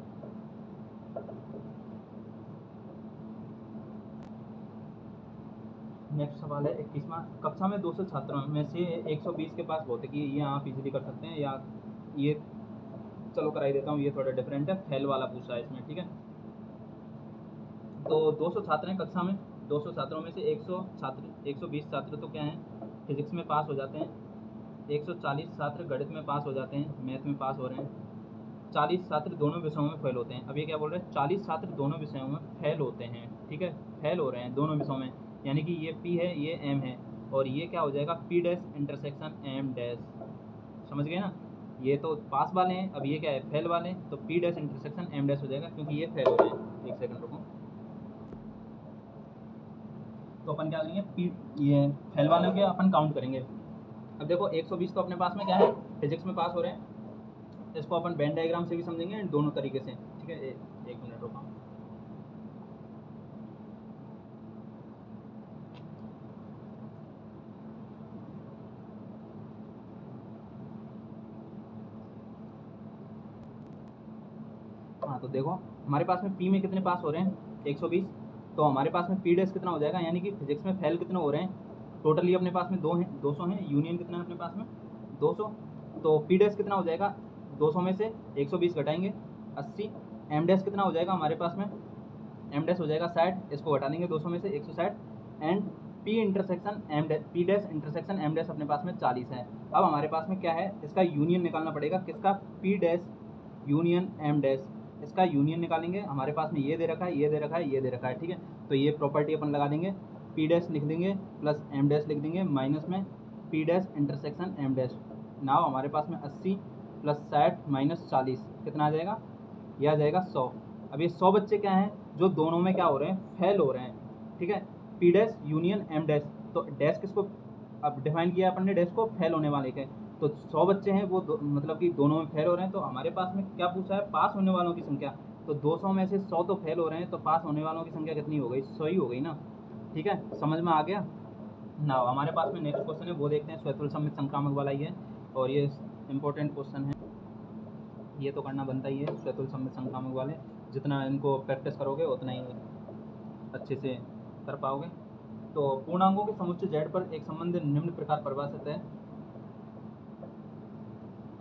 नेक्स्ट सवाल है 21वां, कक्षा में 200 छात्रों में से 120 के पास भौतिकी, ये आप इजीली कर सकते हैं, या ये चलो कराई देता हूँ, ये थोड़ा डिफरेंट है, फेल वाला पूछा है इसमें, ठीक है। तो 200 छात्र हैं कक्षा में, 200 छात्रों में से 100 छात्र, 120 छात्र तो क्या हैं, फिजिक्स में पास हो जाते हैं, 140 छात्र गणित में पास हो जाते हैं, मैथ में पास हो रहे हैं, 40 छात्र दोनों विषयों में फेल होते हैं। अब ये क्या बोल रहे हैं, 40 छात्र दोनों विषयों में फेल होते हैं, ठीक है, फेल हो रहे हैं दोनों विषयों में, यानी कि ये पी है, ये एम है, और ये क्या हो जाएगा, P dash intersection M dash, समझ गए ना। ये तो पास वाले हैं, अब ये क्या है, फेल वाले, तो P dash intersection M dash हो जाएगा, क्योंकि ये फेल हो रहे हैं। एक सेकंड रुको, तो अपन क्या करेंगे, पी, ये फेल वालों के अपन काउंट करेंगे। अब देखो 120 तो अपने पास में क्या है, फिजिक्स में पास हो रहे हैं, इसको अपन वेन डायग्राम से भी समझेंगे दोनों तरीके से, ठीक है। एक मिनट रुको, हाँ। तो देखो हमारे पास में पी में कितने पास हो रहे हैं, 120, तो हमारे पास में पी डैश कितना हो जाएगा, यानी कि फिजिक्स में फेल कितने हो रहे हैं, टोटली अपने पास में 200 हैं, यूनियन कितना है अपने पास में 200, तो पी डैश कितना हो जाएगा 200 में से 120 घटाएंगे 80, एम डैश कितना हो जाएगा हमारे पास में, एम डैश हो जाएगा 60, इसको घटा देंगे 200 में से 160, and P intersection M dash, P dash intersection M dash अपने पास में 40 है। अब हमारे पास में क्या है, इसका यूनियन निकालना पड़ेगा, किसका, P dash union M dash, इसका यूनियन निकालेंगे। हमारे पास में ये दे रखा है, ये दे रखा है, ये दे रखा है, ठीक है। तो ये प्रॉपर्टी अपन लगा देंगे, पी डैश लिख देंगे प्लस एम डैश लिख देंगे माइनस में P dash intersection M dash. Now हमारे पास में 80 प्लस 60 माइनस 40 कितना आ जाएगा, यह आ जाएगा 100। अब ये 100 बच्चे क्या हैं जो दोनों में क्या हो रहे हैं, फेल हो रहे हैं, ठीक है। P dash union M dash, तो डैश किसको अब डिफाइन किया अपन ने, डैश को फेल होने वाले के, तो 100 बच्चे हैं वो मतलब कि दोनों में फेल हो रहे हैं। तो हमारे पास में क्या पूछा है, पास होने वालों की संख्या, तो 200 में से 100 तो फेल हो रहे हैं, तो पास होने वालों की संख्या कितनी हो गई, 100 ही हो गई ना, ठीक है। समझ में आ गया ना। हमारे पास में नेक्स्ट क्वेश्चन है, वो देखते हैं, स्वतुल सममित संक्रामक वाला ही है, और ये इंपॉर्टेंट क्वेश्चन है, ये तो करना बनता ही है। स्वतुल सममित संक्रामक वाले जितना इनको प्रैक्टिस करोगे उतना ही अच्छे से कर पाओगे। तो पूर्णांकों के समुच्चय Z पर एक संबंध निम्न प्रकार परिभाषित है,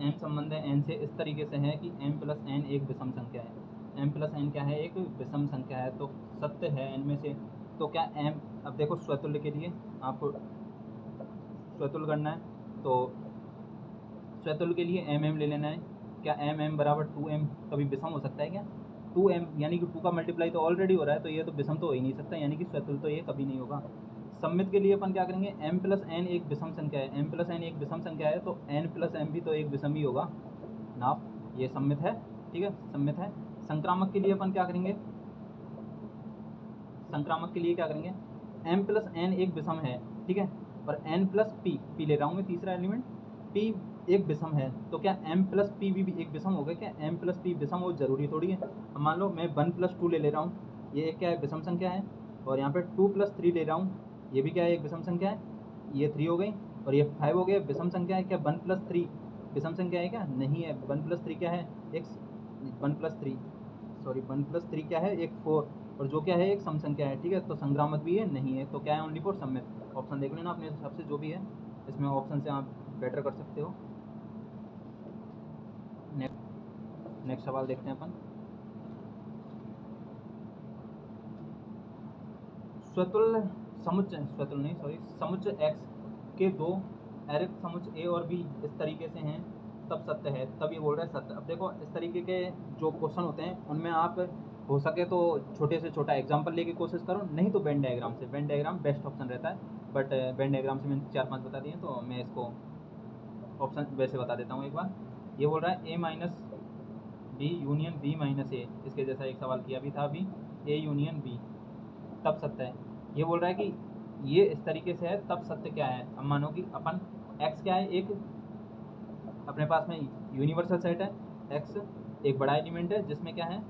m संबंध n से इस तरीके से है कि m प्लस n एक विषम संख्या है, m प्लस n क्या है, एक विषम संख्या है, तो सत्य है n में से। तो क्या m, अब देखो स्वतुल्य के लिए आपको स्वतुल्य करना है, तो स्वतुल्य के लिए m ले लेना है। क्या m बराबर 2m कभी विषम हो सकता है क्या, 2m यानी कि 2 का मल्टीप्लाई तो ऑलरेडी हो रहा है, तो ये तो विषम तो हो ही नहीं सकता, यानी कि स्वतुल्य तो ये कभी नहीं होगा। सममित के लिए अपन क्या करेंगे, m प्लस n एक विषम संख्या है, m प्लस n एक विषम संख्या है, तो n प्लस m भी तो एक विषम ही होगा ना, ये सममित है, ठीक है, सममित है। संक्रामक के लिए अपन क्या करेंगे, संक्रामक के लिए क्या करेंगे, m प्लस n एक विषम है, ठीक है, और n प्लस p ले रहा हूँ मैं तीसरा एलिमेंट, p एक विषम है, तो क्या m प्लस p भी एक विषम हो गया क्या, m प्लस p विषम हो जरूरी थोड़ी है। अब मान लो मैं 1 प्लस 2 ले रहा हूँ, ये एक क्या है, विषम संख्या है, और यहाँ पे 2 प्लस 3 ले रहा हूँ, ये भी क्या है, एक विषम संख्या है, ये 3 हो गई, और ये 5 हो गया, विषम संख्या है क्या, 1 प्लस 3 विषम संख्या है क्या, नहीं है, 1 प्लस 3 क्या है, एक 1 प्लस 3 सॉरी 1 प्लस 3 क्या है, एक 4, और जो क्या है एक सम संख्या है, ठीक है। तो संक्रामक भी है, नहीं है, तो क्या है, ओनली फॉर सममित। ऑप्शन देख लेना अपने हिसाब से जो भी है, इसमें ऑप्शन से आप बेटर कर सकते हो। नेक्स्ट सवाल देखते हैं अपन, स्वतुल्य समुच्चय, स्वतुल्य नहीं सॉरी, समुच्चय x के दो अरिक्त समुच्चय a और b इस तरीके से हैं तब सत्य है, तब ये बोल रहा है सत्य। अब देखो इस तरीके के जो क्वेश्चन होते हैं उनमें आप हो सके तो छोटे से छोटा एग्जाम्पल लेके कोशिश करो, नहीं तो वेन डायग्राम से, वेन डायग्राम बेस्ट ऑप्शन रहता है, बट वेन डायग्राम से मैंने 4-5 बता दिए, तो मैं इसको ऑप्शन वैसे बता देता हूँ एक बार। ये बोल रहा है a minus B union b minus a, इसके जैसा एक सवाल किया भी था अभी, a यूनियन b तब सत्य है। ये बोल रहा है कि ये इस तरीके से है तब सत्य क्या है। अब मानो कि अपन x क्या है, एक अपने पास में यूनिवर्सल सेट है, x एक बड़ा एलिमेंट है जिसमें क्या है,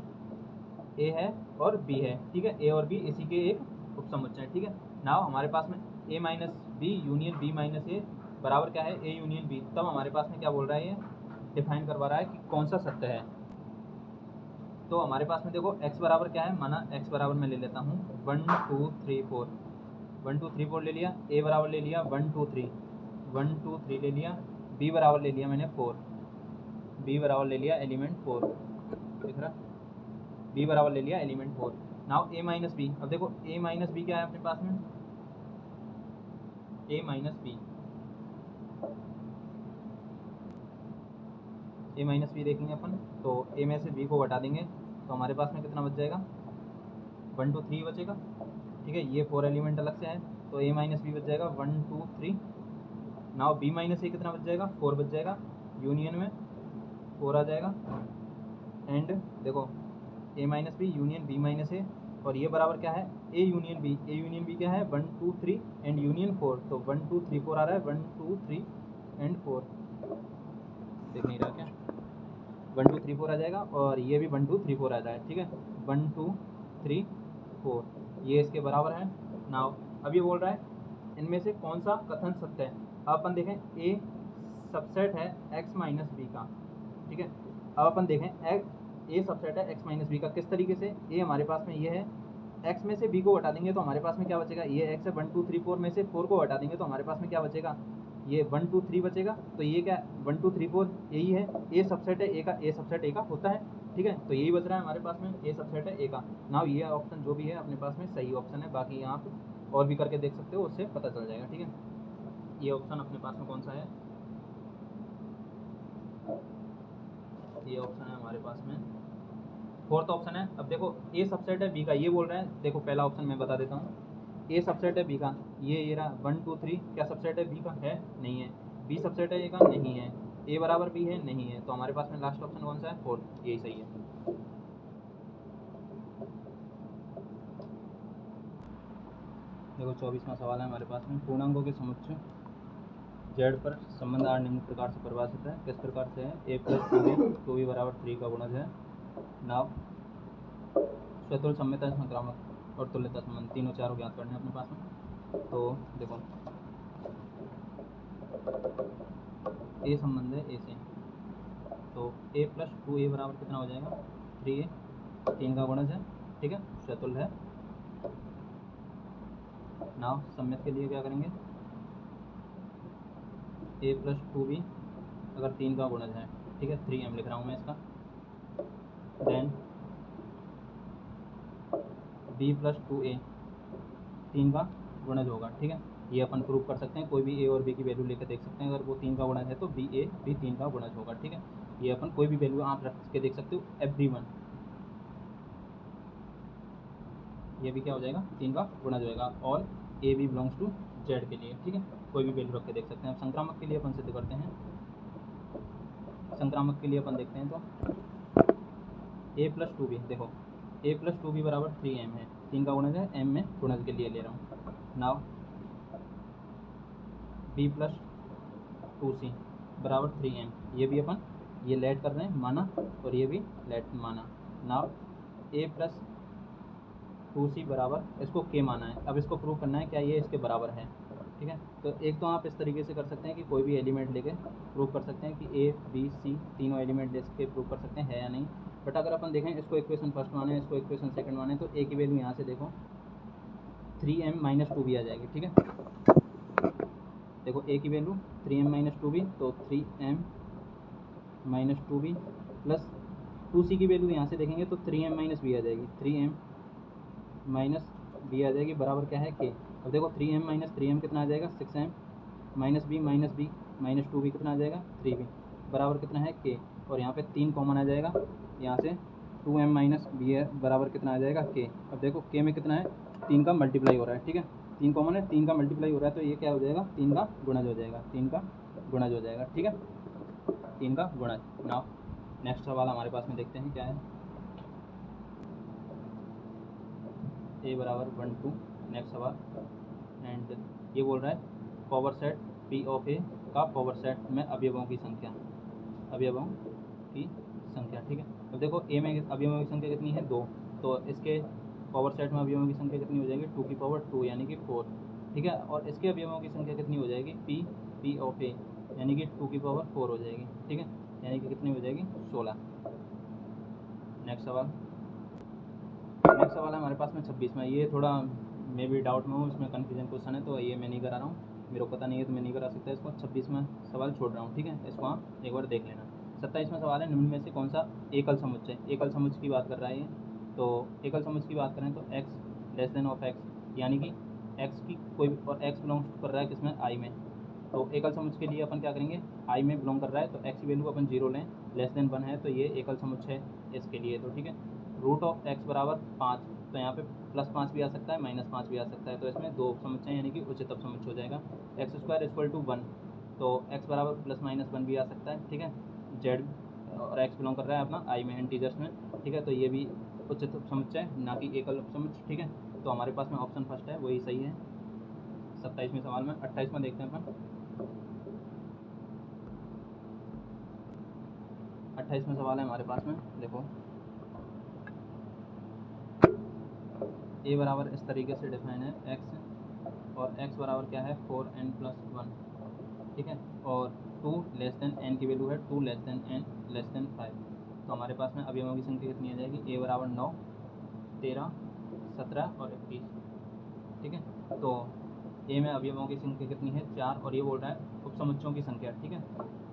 a है और b है, ठीक है, a और b इसी के एक उपसमुच्चय है, ठीक है। नाउ हमारे पास में a minus B union b minus a बराबर क्या है, a यूनियन b, तब हमारे पास में क्या बोल रहा है, ये डिफाइन करवा रहा है कि कौन सा सत्य है। तो हमारे पास में देखो x बराबर क्या है, माना x बराबर मैं ले लेता हूँ 1 2 3 4, 1 2 3 4 ले लिया, a बराबर ले लिया 1 2 3, 1 2 3 ले लिया, b बराबर ले लिया मैंने 4, b बराबर ले लिया एलिमेंट 4, दिख रहा, b बराबर ले लिया element 4। Now a minus B, अब देखो a माइनस बी क्या है अपने पास में, a minus B, a minus B देखेंगे अपन, तो a में से b को हटा देंगे, तो हमारे पास में कितना बच जाएगा, 1 2 3 बचेगा, ठीक है। ये 4 एलिमेंट अलग से है, तो a माइनस बी बच जाएगा 1 2 3। नाउ b माइनस ए कितना बच जाएगा, 4 बच जाएगा, यूनियन में 4 आ जाएगा, एंड देखो a minus B union b minus A, और ये बराबर क्या है, a union b, a union b क्या है 1 2 3 एंड यूनियन 4, तो 1 2 3 4 आ रहा है, 1 2 3 एंड 4, देख नहीं रहा क्या, 1 2 3 4 आ जाएगा, और ये भी 1 2 3 4 आ रहा है, ठीक है, 1 2 3 4, ये इसके बराबर है। नाउ अब ये बोल रहा है इनमें से कौन सा कथन सत्य है। अब अपन देखें a सबसेट है x माइनस बी का, ठीक है। अब अपन देखें a सबसेट है x माइनस बी का, किस तरीके से, a हमारे पास में ये है x में से b को हटा देंगे तो हमारे पास में क्या बचेगा, ये x है 1 2 3 4 में से 4 को हटा देंगे तो हमारे पास में क्या बचेगा, ये 1 2 3 बचेगा। तो ये क्या 1 2 3 4 यही है, ए सबसेट है ए का, ए सबसेट ए का होता है, ठीक है। तो यही बच रहा है हमारे पास में, ए सबसेट है ए का। नाउ ये ऑप्शन जो भी है अपने पास में सही ऑप्शन है, बाकी आप और भी करके देख सकते हो, उससे पता चल जाएगा, ठीक है। ये ऑप्शन अपने पास में कौन सा है, ये ऑप्शन है हमारे पास में फोर्थ ऑप्शन है। अब देखो ए सबसेट है बी का, ये बोल रहे हैं, देखो पहला ऑप्शन मैं बता देता हूँ, ए सबसेट है बी का, ये रहा 1 2 3 क्या सबसेट है बी का है, नहीं है। बी सबसेट है ए का, नहीं है। ए बराबर बी है, नहीं है। तो हमारे पास में लास्ट ऑप्शन कौन सा है, फोर्थ, यही सही है। देखो 24वां सवाल है हमारे पास में, पूर्णांकों के समुच्चय जेड पर संबंध आर निम्न प्रकार से परिभाषित है। किस प्रकार से है, ए प्लस 2b बराबर 3 का गुणज है। नाव स्वतुल सम्यता संक्रामक और तुल्यता संबंध तीनों चारों ज्ञात करने हैं अपने पास में। तो देखो ए संबंध है ए से, तो ए प्लस 2a बराबर कितना हो जाएगा, 3a, 3 का गुणज है, ठीक है, स्वतुल है। नाव सम्यक के लिए क्या करेंगे, ए प्लस 2b अगर 3 का गुणज है, ठीक है, 3m लिख रहा हूँ मैं इसका। देन b प्लस 2a 3 का गुणज होगा, ठीक है। ये अपन प्रूव कर सकते हैं, कोई भी a और b की वैल्यू लेकर देख सकते हैं, अगर वो 3 का गुणज है तो b a भी 3 का गुणज होगा, ठीक है। ये अपन कोई भी वैल्यू आप रख के देख सकते हो, एवरीवन, ये भी क्या हो जाएगा, 3 का गुणज होएगा। और A B belongs to Z के लिए, ठीक है, कोई भी वैल्यू रख के देख सकते हैं। अब संक्रामक के लिए अपन सिद्ध करते हैं, संक्रामक के लिए अपन देखते हैं तो ए प्लस 2b, देखो ए प्लस 2b बराबर 3m है, 3 का गुणज है, m में गुणज के लिए ले रहा हूँ। नाउ b प्लस 2c बराबर 3m, ये भी अपन ये लेट कर रहे हैं माना, और ये भी लेट माना। नाउ a प्लस 2c बराबर, इसको k माना है, अब इसको प्रूव करना है क्या ये इसके बराबर है, ठीक है। तो एक तो आप इस तरीके से कर सकते हैं कि कोई भी एलिमेंट लेके प्रूव कर सकते हैं कि ए बी सी तीनों एलिमेंट ले के प्रूव कर सकते हैं है या नहीं। बट अगर अपन देखें इसको इक्वेशन फर्स्ट माने, इसको इक्वेशन सेकंड माने, तो ए की वैल्यू यहाँ से देखो 3m माइनस 2b आ जाएगी, ठीक है। देखो ए की वैल्यू 3m माइनस 2b, तो 3m minus 2b plus 2c की वैल्यू यहाँ से देखेंगे तो 3m माइनस b आ जाएगी, 3m माइनस b आ जाएगी, बराबर क्या है k। अब देखो 3m माइनस 3m कितना आ जाएगा, 6m minus b minus 2b कितना आ जाएगा, 3b, बराबर कितना है k। और यहाँ पे 3 कॉमन आ जाएगा, यहाँ से 2m माइनस b है, बराबर कितना आ जाएगा k। अब देखो k में कितना है, 3 का मल्टीप्लाई हो रहा है, ठीक है, 3 कॉमन है, 3 का मल्टीप्लाई हो रहा है, तो ये क्या हो जाएगा, 3 का गुणज हो जाएगा, 3 का गुणज हो जाएगा, ठीक है, 3 का गुणज। नाउ नेक्स्ट सवाल हमारे पास में देखते हैं क्या है, ए बराबर 1 2, नेक्स्ट सवाल। एंड ये बोल रहा है पावर सेट पी ऑफ ए का पावर सेट में अवयवों की संख्या, अवयवों की संख्या, ठीक है। अब देखो ए में अवयवों की संख्या कितनी है, 2, तो इसके पावर सेट में अवयवों की संख्या कितनी हो जाएगी, 2 की पावर 2 यानी कि 4, ठीक है। और इसके अवयवों की संख्या कितनी हो जाएगी, पी ऑफ ए यानी कि 2 की पावर 4 हो जाएगी, ठीक है, यानी कि कितनी हो जाएगी, 16। नेक्स्ट सवाल, नेक्स्ट सवाल है हमारे पास में 26वां, ये थोड़ा मैं भी डाउट में हूँ, इसमें कन्फ्यूजन क्वेश्चन है, तो ये मैं नहीं करा रहा हूँ, मेरे को पता नहीं है तो मैं नहीं करा सकता इसको। 26वां सवाल छोड़ रहा हूँ, ठीक है, इसको आप एक बार देख लेना। 27वां सवाल है, निम्न में से कौन सा एकल समुच्चय, एकल समुच्चय की बात कर रहा है ये। तो एकल समुच्चय की बात करें तो x less than of x, यानी कि x की कोई, और x बिलोंग्स कर रहा है किसमें, i में। तो एकल समुच्चय के लिए अपन क्या करेंगे, i में बिलोंग कर रहा है तो x की वैल्यू अपन 0 लें, लेस देन 1 है तो ये एकल समुच्चय है इसके लिए, तो ठीक है। रूट ऑफ x बराबर 5, तो यहाँ पे +5 भी आ सकता है, -5 भी आ सकता है, तो इसमें 2 समुच्चय यानी कि उच्चतम समुच्चय हो जाएगा। x स्क्वायर इक्वल टू 1, तो x बराबर +-1 भी आ सकता है, ठीक है। z और x बिलोंग कर रहा है अपना i में, इंटीजर्स में, ठीक है, तो ये भी उच्चतम समुच्चय ना कि एकल समुच्चय, ठीक है। तो हमारे पास में ऑप्शन फर्स्ट है वही सही है 27वें सवाल में। 28वां देखते हैं अपन। 28वां सवाल है हमारे पास में, देखो ए बराबर इस तरीके से डिफाइन है x, और x बराबर क्या है 4n+1, ठीक है, और 2 लेस देन n की वैल्यू है 2 less than n less than 5। तो हमारे पास में अवयवों की संख्या कितनी आ जाएगी, a बराबर 9, 13, 17 और 31, ठीक है। तो ए में अवयवों की संख्या कितनी है 4, और ये बोल रहा है उपसमुच्चयों की संख्या, ठीक है।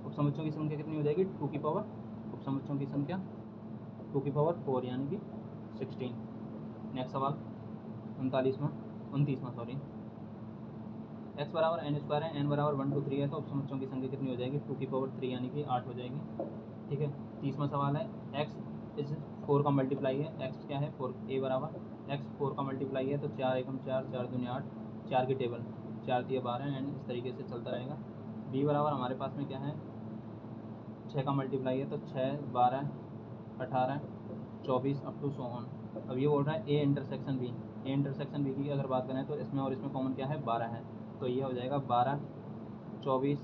उपसमुच्चयों की संख्या कितनी हो जाएगी 2 की पावर, उपसमुच्चयों की संख्या 2 की पावर 4 यानी कि 16। नेक्स्ट सवाल 29वां सॉरी। x बराबर n स्क्वायर है, n बराबर 1 2 3 है, तो उपसमुच्चयों की संख्या कितनी हो जाएगी 2 की पावर 3 यानी कि 8 हो जाएगी, ठीक है। 30वां सवाल है x इज 4 का मल्टीप्लाई है, x क्या है 4, a बराबर x 4 का मल्टीप्लाई है, तो 4 एकम 4, 4 दूनी 8, 4 की टेबल 4 दिए 12 एंड इस तरीके से चलता रहेगा। b बराबर हमारे पास में क्या है 6 का मल्टीप्लाई है, तो 6 12 18 24 अप टू सो ऑन। अब ये बोल रहा है ए इंटरसेक्शन बी की अगर बात करें तो इसमें और इसमें कॉमन क्या है 12 है, तो ये हो जाएगा 12 24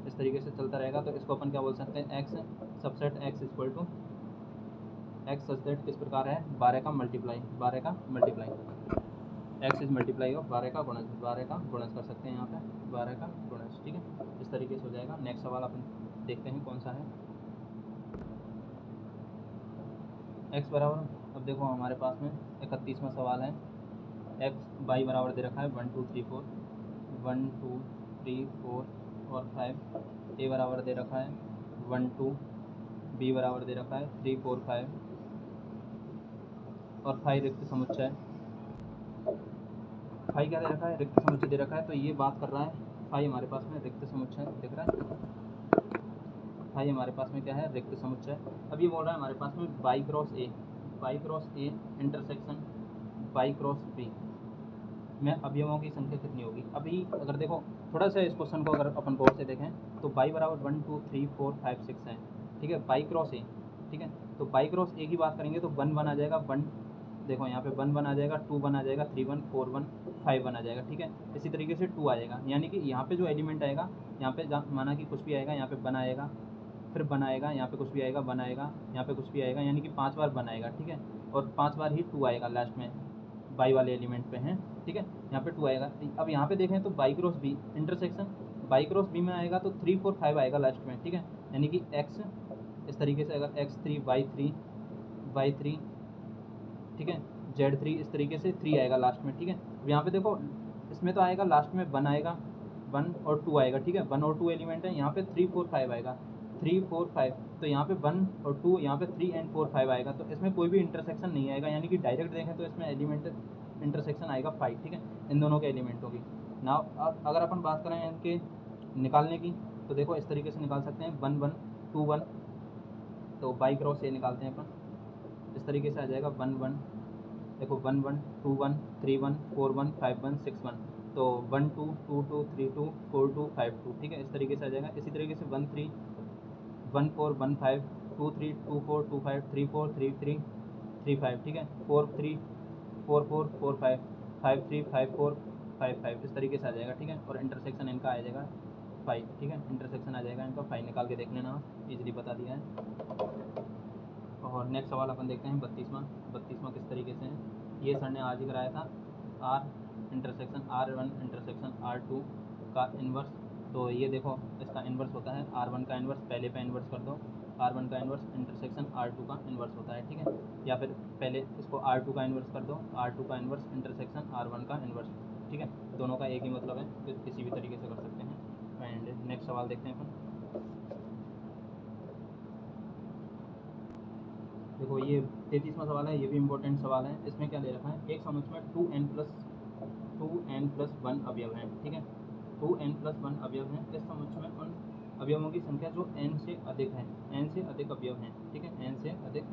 इस तरीके से चलता रहेगा। तो इसको अपन क्या बोल सकते हैं X subset X equal to X subset किस प्रकार है 12 का multiply X is multiply of 12 का गुणज कर सकते हैं यहाँ पे 12 का गुणज, ठीक है। इस तरीके से हो जाएगा। नेक्स्ट सवाल अपन देखते हैं कौन सा है। एक्स बराबर, अब देखो हमारे पास में 31वां सवाल है। एक्स वाई बराबर दे रखा है 1 2 3 4 1 2 3 4 और 5। ए बराबर दे रखा है 1 2, बी बराबर दे रखा है 3 4 5 और 5 रिक्त समुच्चय। 5 क्या दे रखा है रिक्त समुच्चय दे रखा है, तो ये बात कर रहा है 5 हमारे पास में रिक्त समुच्चय दिख रहा है, 5 हमारे पास में क्या है रिक्त समुच्चय। अब ये बोल रहा है हमारे पास में by cross A intersection by cross B में अवयवों की संख्या कितनी होगी। अभी अगर देखो थोड़ा सा इस क्वेश्चन को अगर अपन गौर से देखें तो बाई बराबर 1 2 3 4 5 6 है, ठीक है, बाई क्रॉस ए, ठीक है। तो बाई क्रॉस ए की बात करेंगे तो 1 1 आ जाएगा, 1 देखो यहाँ पे 1 1 आ जाएगा, 2 1 आ जाएगा, 3 1 4 1 5 1 आ जाएगा, ठीक है। इसी तरीके से 2 आ जाएगा, यानी कि यहाँ पे जो एलिमेंट आएगा यहाँ पे माना कि कुछ भी आएगा, यहाँ पे 1 आएगा, फिर 1 आएगा, यहाँ पे कुछ भी आएगा 1 आएगा, यहाँ पे कुछ भी आएगा, यानी कि 5 बार 1 आएगा, ठीक है। और 5 बार ही 2 आएगा लास्ट में बाई वाले एलिमेंट पे हैं, ठीक है। यहाँ पे 2 आएगा। अब यहाँ पे देखें तो by cross B intersection by cross B में आएगा तो 3 4 5 आएगा लास्ट में, ठीक है। यानी कि एक्स इस तरीके से अगर x3 y3 ठीक है z3 इस तरीके से 3 आएगा लास्ट में, ठीक है। अब यहाँ पे देखो इसमें तो आएगा लास्ट में 1 आएगा, 1 और 2 आएगा, ठीक है। 1 और 2 एलिमेंट है, यहाँ पे 3 4 5 आएगा, 3 4 5, तो यहाँ पे 1 और 2, यहाँ पे 3 एंड 4 5 आएगा, तो इसमें कोई भी इंटरसेक्शन नहीं आएगा, यानी कि डायरेक्ट देखें तो इसमें एलिमेंट इंटरसेक्शन आएगा 5, ठीक है, इन दोनों के एलिमेंटों की। ना अगर अपन बात करें इनके निकालने की तो देखो इस तरीके से निकाल सकते हैं 1 1 2 1, तो बाई क्रॉस ए निकालते हैं अपन, इस तरीके से आ जाएगा 1 1, देखो 1 1 2 1 3 1 4 1 5 1 6 1, तो 1 2 2 2 3 2 4 2 5 2, ठीक है, इस तरीके से आ जाएगा। इसी तरीके से 1 3 1 4 1 5 2 3 2 4 2 5 3 4 3 3 3 5, ठीक है, 4 3 4 4 4 5 5 3 5 4 5 5, इस तरीके से आ जाएगा, ठीक है। और इंटरसेक्शन इनका आ जाएगा 5, ठीक है, इंटरसेक्शन आ जाएगा इनका 5, निकाल के देख लेना, इजीली बता दिया है। और नेक्स्ट सवाल अपन देखते हैं 32वां किस तरीके से है। ये सर ने आज ही कराया था, R intersection R1 intersection R2 का इन्वर्स। तो ये देखो इसका इन्वर्स होता है R1 का इन्वर्स, पहले पे इन्वर्स कर दो, R1 का इन्वर्स इंटरसेक्शन R2 का इन्वर्स होता है, ठीक है। या फिर पहले इसको R2 का इन्वर्स कर दो, R2 का इन्वर्स इंटरसेक्शन R1 का इन्वर्स, ठीक है। दोनों का एक ही मतलब है, तो किसी भी तरीके से कर सकते हैं। एंड नेक्स्ट सवाल देखते हैं अपन। देखो ये 33वां सवाल है, ये भी इम्पोर्टेंट सवाल है। इसमें क्या दे रखा है एक समुच्चय में 2n+1 अवयव हैं, ठीक है, 2n+1 अवयव हैं। इस समुच्चय में उन अवयवों की संख्या जो n से अधिक है, n से अधिक अवयव हैं, ठीक है, n से अधिक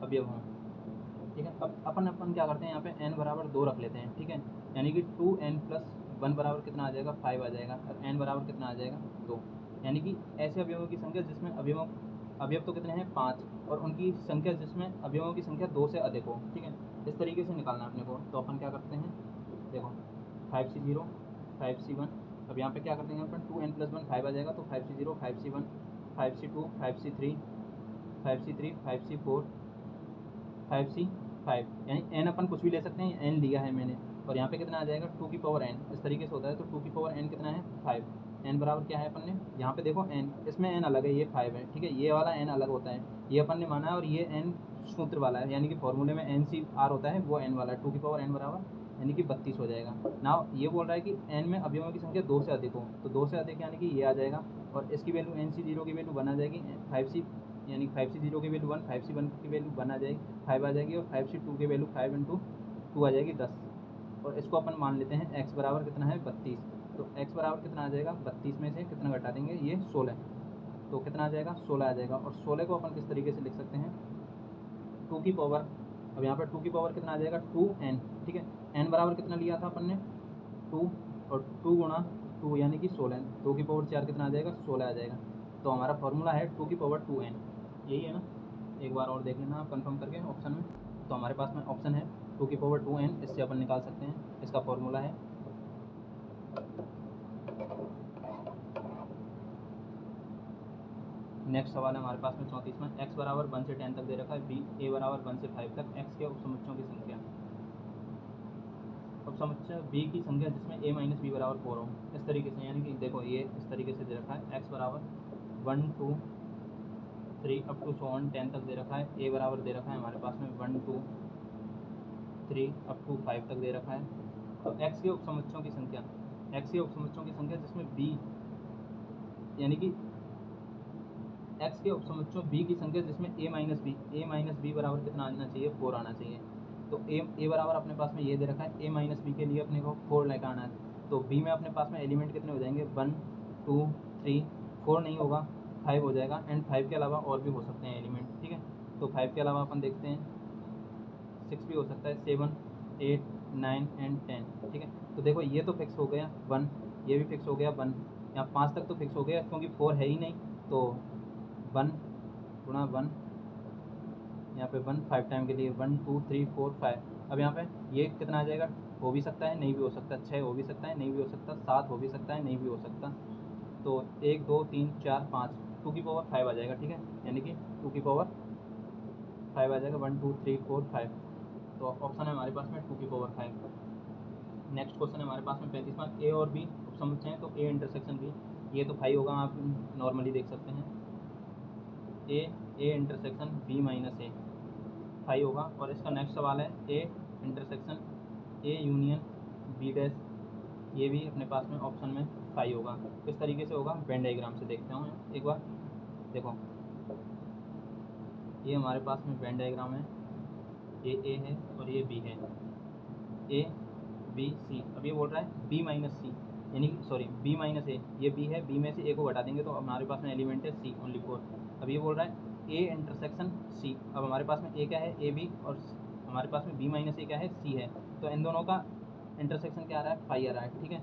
अवयव हों, ठीक है। अब अपन क्या करते हैं यहाँ पे n बराबर 2 रख लेते हैं, ठीक है, यानी कि 2n+1 बराबर कितना आ जाएगा 5 आ जाएगा, और n बराबर कितना आ जाएगा 2, यानी कि ऐसे अवयवों की संख्या जिसमें अवयव तो कितने हैं 5, और उनकी संख्या जिसमें अवयवों की संख्या 2 से अधिक हो, ठीक है, इस तरीके से निकालना है अपने को। तो अपन क्या करते हैं, देखो 5c0 5c1, अब यहाँ पे क्या कर देंगे अपन 2n+1 5 आ जाएगा, तो 5c0 5c1 5c2 5c3 5c3 5c4 5c5, यानी n अपन कुछ भी ले सकते हैं, n लिया है मैंने, और यहाँ पे कितना आ जाएगा 2 की पावर n, इस तरीके से होता है। तो 2 की पावर n कितना है 5, n बराबर क्या है अपन ने यहाँ पे देखो n, इसमें n अलग है, ये 5 है, ठीक है, ये वाला n अलग होता है, ये अपन ने माना है, और ये n सूत्र वाला है, यानी कि फॉर्मूले में NCR होता है वो n वाला, 2 की पावर n बराबर यानी कि 32 हो जाएगा। नाउ ये बोल रहा है कि n में अवयवों की संख्या 2 से अधिक हो, तो 2 से अधिक यानी कि ये आ जाएगा, और इसकी वैल्यू NC0 की वैल्यू 1 आ जाएगी, 5C यानी 5C0 की वैल्यू 1, 5C1 की वैल्यू 1 आ जाएगी, 5 आ जाएगी, और 5C2 की वैल्यू 5 × 2 आ जाएगी 10। और इसको अपन मान लेते हैं x बराबर कितना है 32, तो x बराबर कितना आ जाएगा 32 में से कितना घटा देंगे ये 16, तो कितना आ जाएगा 16 आ जाएगा। और 16 को अपन किस तरीके से लिख सकते हैं 2 की पावर, अब यहाँ पर 2 की पावर कितना आ जाएगा 2n, ठीक है। n बराबर कितना लिया था अपन ने 2, और 2 × 2 यानी कि 16, 2 की पावर 4 कितना आ जाएगा 16 आ जाएगा। तो हमारा फॉर्मूला है 2 की पावर 2n, यही है ना, एक बार और देख लेना आप कंफर्म करके ऑप्शन में। तो हमारे पास में ऑप्शन है 2 की पावर 2n, इससे अपन निकाल सकते हैं, इसका फॉर्मूला है। नेक्स्ट सवाल है हमारे पास में 34वां, x बराबर 1 से 10 तक दे रखा है, b a बराबर 1 से 5 तक, x के उपसमुच्चयों की संख्या। उपसमुच्चय b की संख्या जिसमें a माइनस b बराबर 4 हो, इस तरीके से, यानी कि देखो ये इस तरीके से दे रखा है, x बराबर 1 2 3 अप टू 10 तक दे रखा है, a बराबर दे रखा है हमारे पास में 1 2 3 अप टू 5 तक दे रखा है। तो x के उपसमुच्चयों की संख्या, x के उपसमुच्चयों की संख्या जिसमें b यानी कि x के उपसमुच्चयों b की संख्या जिसमें a माइनस b बराबर कितना आना चाहिए 4 आना चाहिए। तो a बराबर अपने पास में ये दे रखा है, a माइनस बी के लिए अपने को 4 लेकर आना है। तो b में अपने पास में एलिमेंट कितने हो जाएंगे 1 2 3, 4 नहीं होगा 5 हो जाएगा, एंड 5 के अलावा और भी हो सकते हैं एलिमेंट, ठीक है। तो 5 के अलावा अपन देखते हैं 6 भी हो सकता है, 7 8 9 एंड 10, ठीक है। तो देखो ये तो फिक्स हो गया 1, ये भी फिक्स हो गया 1, यहाँ 5 तक तो फिक्स हो गया क्योंकि 4 है ही नहीं, तो 1 × 1 यहाँ पे 1 5 टाइम के लिए 1 2 3 4 5। अब यहाँ पे ये कितना आ जाएगा, हो भी सकता है नहीं भी हो सकता, 6 हो भी सकता है नहीं भी हो सकता, 7 हो भी सकता है नहीं भी हो सकता। तो 1 2 3 4 5, 2 की पावर 5 आ जाएगा, ठीक है, यानी कि 2 की पावर 5 आ जाएगा, 1 2 3 4 5। तो ऑप्शन है हमारे पास में 2 की पावर 5। नेक्स्ट क्वेश्चन है हमारे पास में 35वां, ए और बी उपसमुच्चय हैं, तो ए इंटरसेक्शन बी, ये तो 5 होगा, आप नॉर्मली देख सकते हैं, A intersection B minus A 5 होगा। और इसका नेक्स्ट सवाल है A intersection A union B dash, ये भी अपने पास में ऑप्शन में 5 होगा। किस तरीके से होगा वेन डायग्राम से देखते हैं एक बार। देखो ये हमारे पास में वेन डायग्राम है, ये ए है और ये बी है, ए बी सी। अब ये बोल रहा है बी माइनस सी, यानी सॉरी बी माइनस ए, ये बी है, बी में से ए को घटा देंगे तो हमारे पास में एलिमेंट है सी ओनली 4। अब ये बोल रहा है ए इंटरसेक्शन सी, अब हमारे पास में ए क्या है ए बी, और हमारे पास में बी माइनस ए क्या है सी है, तो इन दोनों का इंटरसेक्शन क्या आ रहा है 5 आ रहा है, ठीक है।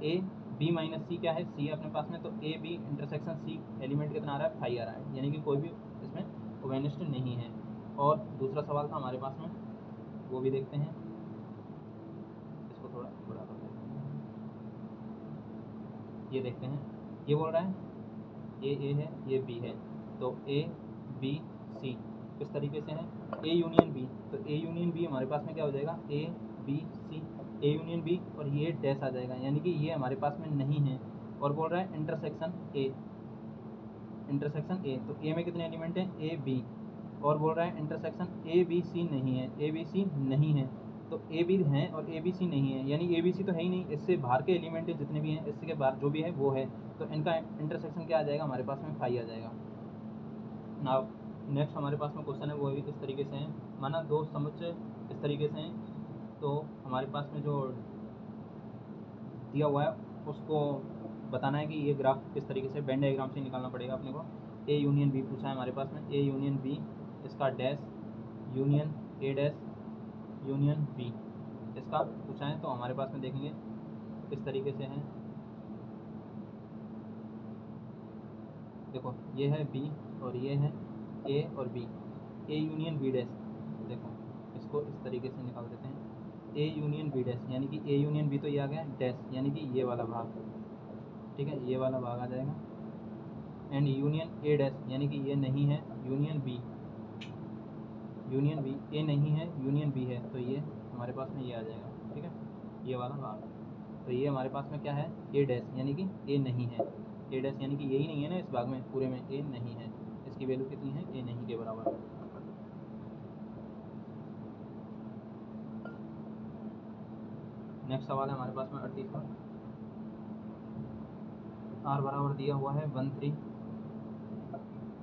ए बी माइनस सी क्या है सी है अपने पास में, तो A B intersection C element कितना आ रहा है 5 आ रहा है, यानी कि कोई भी इसमें ओवेनिस्ट नहीं है। और दूसरा सवाल था हमारे पास में, वो भी देखते हैं, इसको थोड़ा बड़ा कर देते हैं, ये देखते हैं। ये बोल रहा है ए है ये बी है, तो ए बी सी किस तरीके से है ए यूनियन बी, तो ए यूनियन बी हमारे पास में क्या हो जाएगा A B C, A union B और ये डैश आ जाएगा, यानी कि ये हमारे पास में नहीं है। और बोल रहा है इंटरसेक्शन ए, इंटरसेक्शन ए, तो ए में कितने एलिमेंट हैं ए बी, और बोल रहा है इंटरसेक्शन ए बी सी नहीं है, ए बी सी नहीं है, तो ए बी हैं और ए बी सी नहीं है, यानी ए बी सी तो है ही नहीं, इससे बाहर के एलिमेंट जितने भी हैं इससे के बाहर जो भी है वो है, तो इनका इंटरसेक्शन क्या आ जाएगा हमारे पास में 5 आ जाएगा। नाउ नेक्स्ट हमारे पास में क्वेश्चन है वो भी किस तरीके से हैं, माना दो समुच्चय इस तरीके से हैं, तो हमारे पास में जो दिया हुआ है उसको बताना है कि ये ग्राफ किस तरीके से वेन डायग्राम से निकालना पड़ेगा अपने को। ए यूनियन बी पूछा है हमारे पास में, ए यूनियन बी, इसका dash union A dash union B, इसका पूछा है, तो हमारे पास में देखेंगे किस तरीके से है। देखो ये है बी और ये है ए और B, A union B dash, देखो इसको इस तरीके से निकाल देते हैं, ए यूनियन बी डैश, यानी कि ए यूनियन बी तो ये आ गया डैश, यानी कि ये वाला भाग, ठीक है, ये वाला भाग आ जाएगा, एंड यूनियन ए डैश यानी कि ये नहीं है, यूनियन बी, यूनियन बी ए नहीं है यूनियन बी है, तो ये हमारे पास में ये आ जाएगा, ठीक है, ये वाला भाग। तो ये हमारे पास में क्या है ए डैश, यानी कि ए नहीं है, ए डैश यानी कि यही नहीं है ना, इस भाग में पूरे में ए नहीं है, इसकी वैल्यू कितनी है ए नहीं के बराबर। नेक्स्ट सवाल है हमारे पास में 38वां। आर बराबर दिया हुआ है 1 3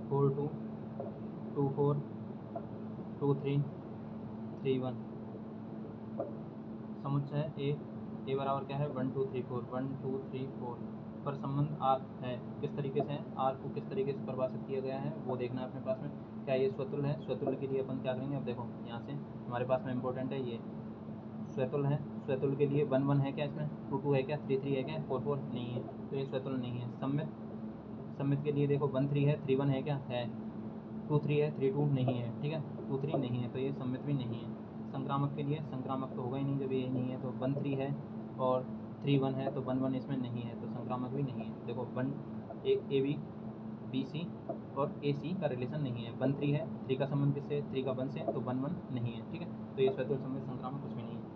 4 2 2 4 2 3 3 1। समुच्चय ए बराबर क्या है 1 2 3 4 1 2 3 4 पर संबंध आर है। किस तरीके से आर को किस तरीके से परिभाषित किया गया है वो देखना है अपने पास में। क्या ये स्वतुल्य है? स्वतुल्य के लिए अपन क्या करेंगे, अब देखो यहाँ से हमारे पास में इंपॉर्टेंट है ये स्वतुल्य है। स्वतुल्य के लिए 1 1 है क्या, इसमें 2 2 है क्या, 3 3 है क्या, 4 4 नहीं है, तो ये स्वतुल्य नहीं है। सम्मित के लिए देखो 1 3 है, 3 1 है क्या, है। 2 3 है, 3 2 नहीं है, ठीक है, 2 3 नहीं है, तो ये सम्मित भी नहीं है। संक्रामक के लिए संक्रामक तो होगा ही नहीं जब ये नहीं है, तो 1 3 है और 3 1 है, तो 1 1 इसमें नहीं है, तो संक्रामक भी नहीं है। देखो 1 ए बी बी सी और ए सी का रिलेशन नहीं है। 1 3 है, 3 का संबंध किससे, 3 का 1 से, तो 1 1 नहीं है, ठीक है, तो ये स्वतुल्य सम्मित संक्रामक कुछ भी नहीं है।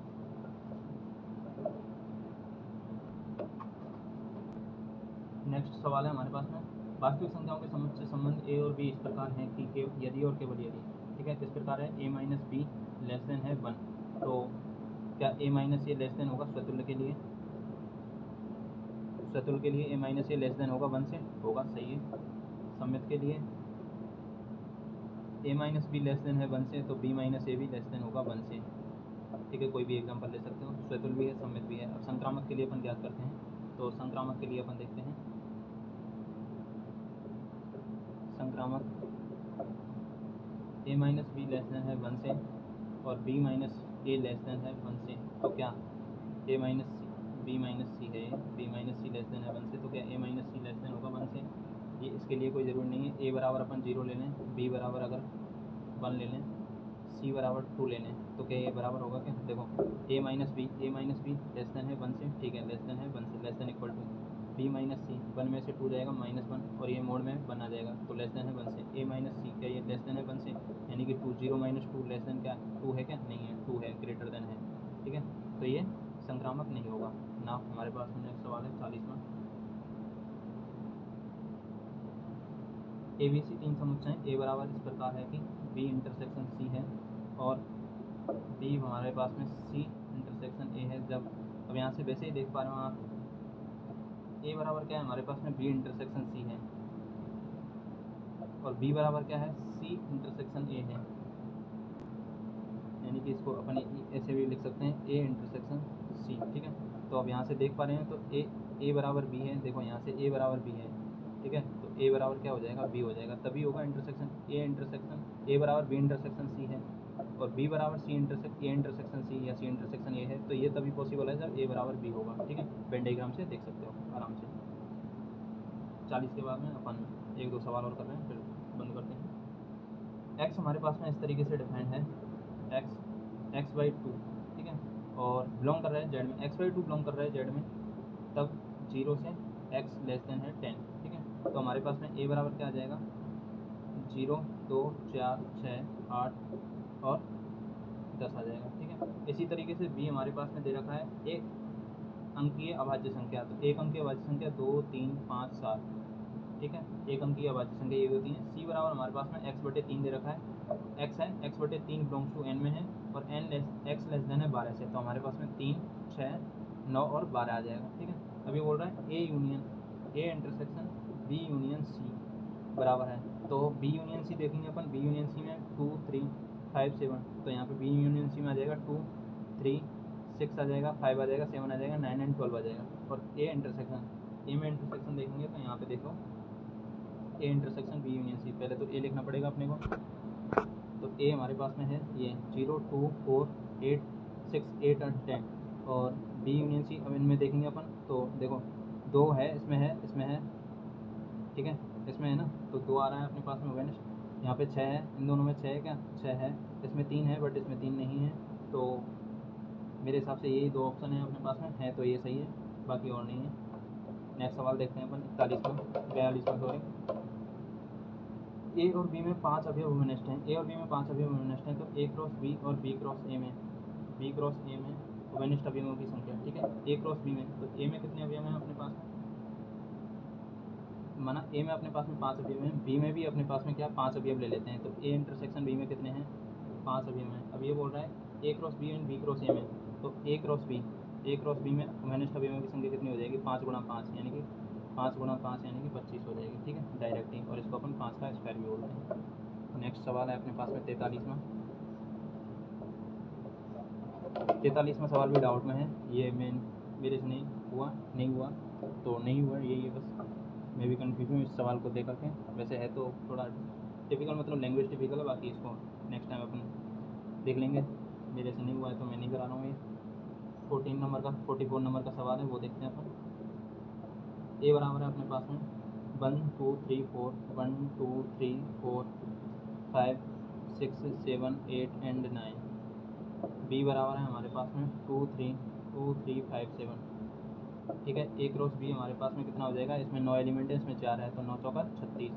नेक्स्ट सवाल है हमारे पास में, वास्तविक संख्याओं के समुच्चय संबंध ए और बी इस प्रकार हैं कि यदि और केवल यदि, ठीक है, किस प्रकार है, ए माइनस बी लेस देन है 1, तो क्या ए माइनस ए लेस देन होगा स्वतुल्य के लिए, स्वतुल्य के लिए ए माइनस ए लेस देन होगा 1 से, होगा, सही है। सम्मित के लिए ए माइनस बी लेस देन है 1 से, तो बी माइनस ए भी लेस देन होगा 1 से, ठीक है, कोई भी एग्जांपल ले सकते हो, स्वतुल्य भी है सम्मित भी है। अब संक्रामक के लिए अपन ज्ञात करते हैं, तो संक्रामक के लिए अपन देखते हैं, संक्रामक ए माइनस बी लेस देन है 1 से और बी माइनस ए लेस देन है 1 से, तो क्या ए माइनस सी बी माइनस सी है, बी माइनस सी लेस देन है 1 से, तो क्या ए माइनस सी लेस देन होगा 1 से। ये इसके लिए कोई ज़रूरी नहीं है, ए बराबर अपन 0 ले लें, बी बराबर अगर 1 ले लें, सी बराबर 2 ले लें, तो क्या ये बराबर होगा क्या, देखो ए माइनस बी लेस देन है 1 से, ठीक है, लेस देन है 1 से, less than equal to B minus C, 1 में से 2 जाएगा -1 और ये मोड में 1 आ जाएगा, तो लेस देन है 1 से। ए माइनस सी, क्या ये लेस देन है 1 से, यानी कि 2 0 माइनस 2 लेस देन क्या 2 है क्या, नहीं है, 2 है, ग्रेटर देन है, ठीक है, तो ये संक्रामक नहीं होगा ना। हमारे पास में नेक्स्ट सवाल है 40वां। ए बी सी 3 समुच्चय ए बराबर इस प्रकार है कि बी इंटरसेक्शन सी है और बी हमारे पास में सी इंटरसेक्शन ए है। जब अब यहाँ से वैसे ही देख पा रहे हो आप, ए बराबर क्या है हमारे पास में बी इंटरसेक्शन सी है और बी बराबर क्या है सी इंटरसेक्शन ए है, यानी कि इसको अपन ऐसे भी लिख सकते हैं ए इंटरसेक्शन सी, ठीक है। तो अब यहाँ से देख पा रहे हैं, तो ए बराबर बी है, देखो यहाँ से ए बराबर बी है, ठीक है, तो ए बराबर क्या हो जाएगा, बी हो जाएगा, तभी होगा इंटरसेक्शन ए बराबर बी इंटरसेक्शन सी है और बी बराबर ए इंटरसेक्शन सी या सी इंटरसेक्शन ए है, तो ये तभी पॉसिबल है जब ए बराबर बी होगा, ठीक है, वेन डायग्राम से देख सकते हो आराम से। 40 के बाद में अपन 1 2 सवाल और कर रहे हैं, फिर बंद करते हैं। एक्स हमारे पास में इस तरीके से डिफाइंड है, x/2, ठीक है, और बिलोंग कर रहा है जेड में, x/2 बिलोंग कर रहा है जेड में, तब 0 से x लेस देन है 10, ठीक है, तो हमारे पास में a बराबर क्या आ जाएगा 0 2 4 6 8 और 10 आ जाएगा, ठीक है। इसी तरीके से b हमारे पास में दे रखा है एक अंकीय अभाज्य संख्या, तो एक अंकीय अभाज्य संख्या 2 3 5 7, ठीक है, एक अंकीय अभाज्य संख्या ये होती है। c बराबर हमारे पास में x/3 दे रखा है, x है, x/3 बिलोंग्स टू n में है और x लेस देन है 12 से, तो हमारे पास में 3 6 9 और 12 आ जाएगा, ठीक है। अभी बोल रहा है A intersection B union C बराबर है, तो बी यूनियन सी देखेंगे अपन, बी यूनियन सी में 2 3 5 7, तो यहाँ पे बी यूनियन सी में आ जाएगा 2 3 6 आ जाएगा, 5 आ जाएगा, 7 आ जाएगा, 9 एंड 12 आ जाएगा। और ए में इंटरसेक्शन देखेंगे तो यहाँ पे देखो A intersection B union C, पहले तो ए लिखना पड़ेगा अपने को, तो ए हमारे पास में है ये 0 2 4 8 6 8 और 10 और बी यूनियन सी। अब इनमें देखेंगे अपन, तो देखो 2 है, इसमें है, ठीक है, इसमें है ना, तो 2 आ रहा है अपने पास में वेनिश, यहाँ पे 6 है, इन दोनों में 6 है क्या, 6 है, इसमें 3 है बट इसमें 3 नहीं है, तो मेरे हिसाब से यही 2 ऑप्शन है अपने पास में, है तो ये सही है, बाकी और नहीं है। नेक्स्ट सवाल देखते हैं अपन 42वां सॉरी। ए और बी में 5 अवयव विनिष्ट हैं, ए और बी में 5 अवयव विनिष्ट हैं, तो ए क्रॉस बी और बी क्रॉस ए में विनिष्ट अवयवों की संख्या, ठीक है, ए क्रॉस बी में, तो ए में कितने अवयव हैं अपने पास में, माना ए में अपने पास में 5 अवयव हैं, बी में भी अपने पास में क्या 5 अवयव ले लेते हैं, तो ए इंटरसेक्शन बी में कितने हैं 5 अवयव हैं। अब ये बोल रहा है A cross B and B cross A में, तो A cross B A cross B में घनिष्ठ अवयवों की संख्या कितनी हो जाएगी, 5 गुणा 5 यानी कि 5 गुणा 5 यानी कि 25 हो जाएगी, ठीक है, डायरेक्ट ही, और इसको अपन 5 का स्क्वायर भी बोलते हैं। नेक्स्ट सवाल है अपने पास में 43वां। 43वां सवाल भी डाउट में है, ये मेरे से नहीं हुआ तो नहीं हुआ, ये बस मैं भी कन्फ्यूज हूँ इस सवाल को देख करके। वैसे है तो थोड़ा टिपिकल, मतलब लैंग्वेज टिपिकल है, बाकी इसको नेक्स्ट टाइम अपन देख लेंगे। मेरे से नहीं हुआ है तो मैं नहीं करा रहा हूँ ये। 44 नंबर का सवाल है, वो देखते हैं अपन। ए बराबर है अपने पास में 1 2 3 4 1 2 3 4 5 6 7 8 एंड 9। बी बराबर है हमारे पास में 2 3 5 7, ठीक है। ए क्रॉस बी हमारे पास में कितना हो जाएगा, इसमें 9 एलिमेंट है, इसमें 4 है, तो 9 चौका 36,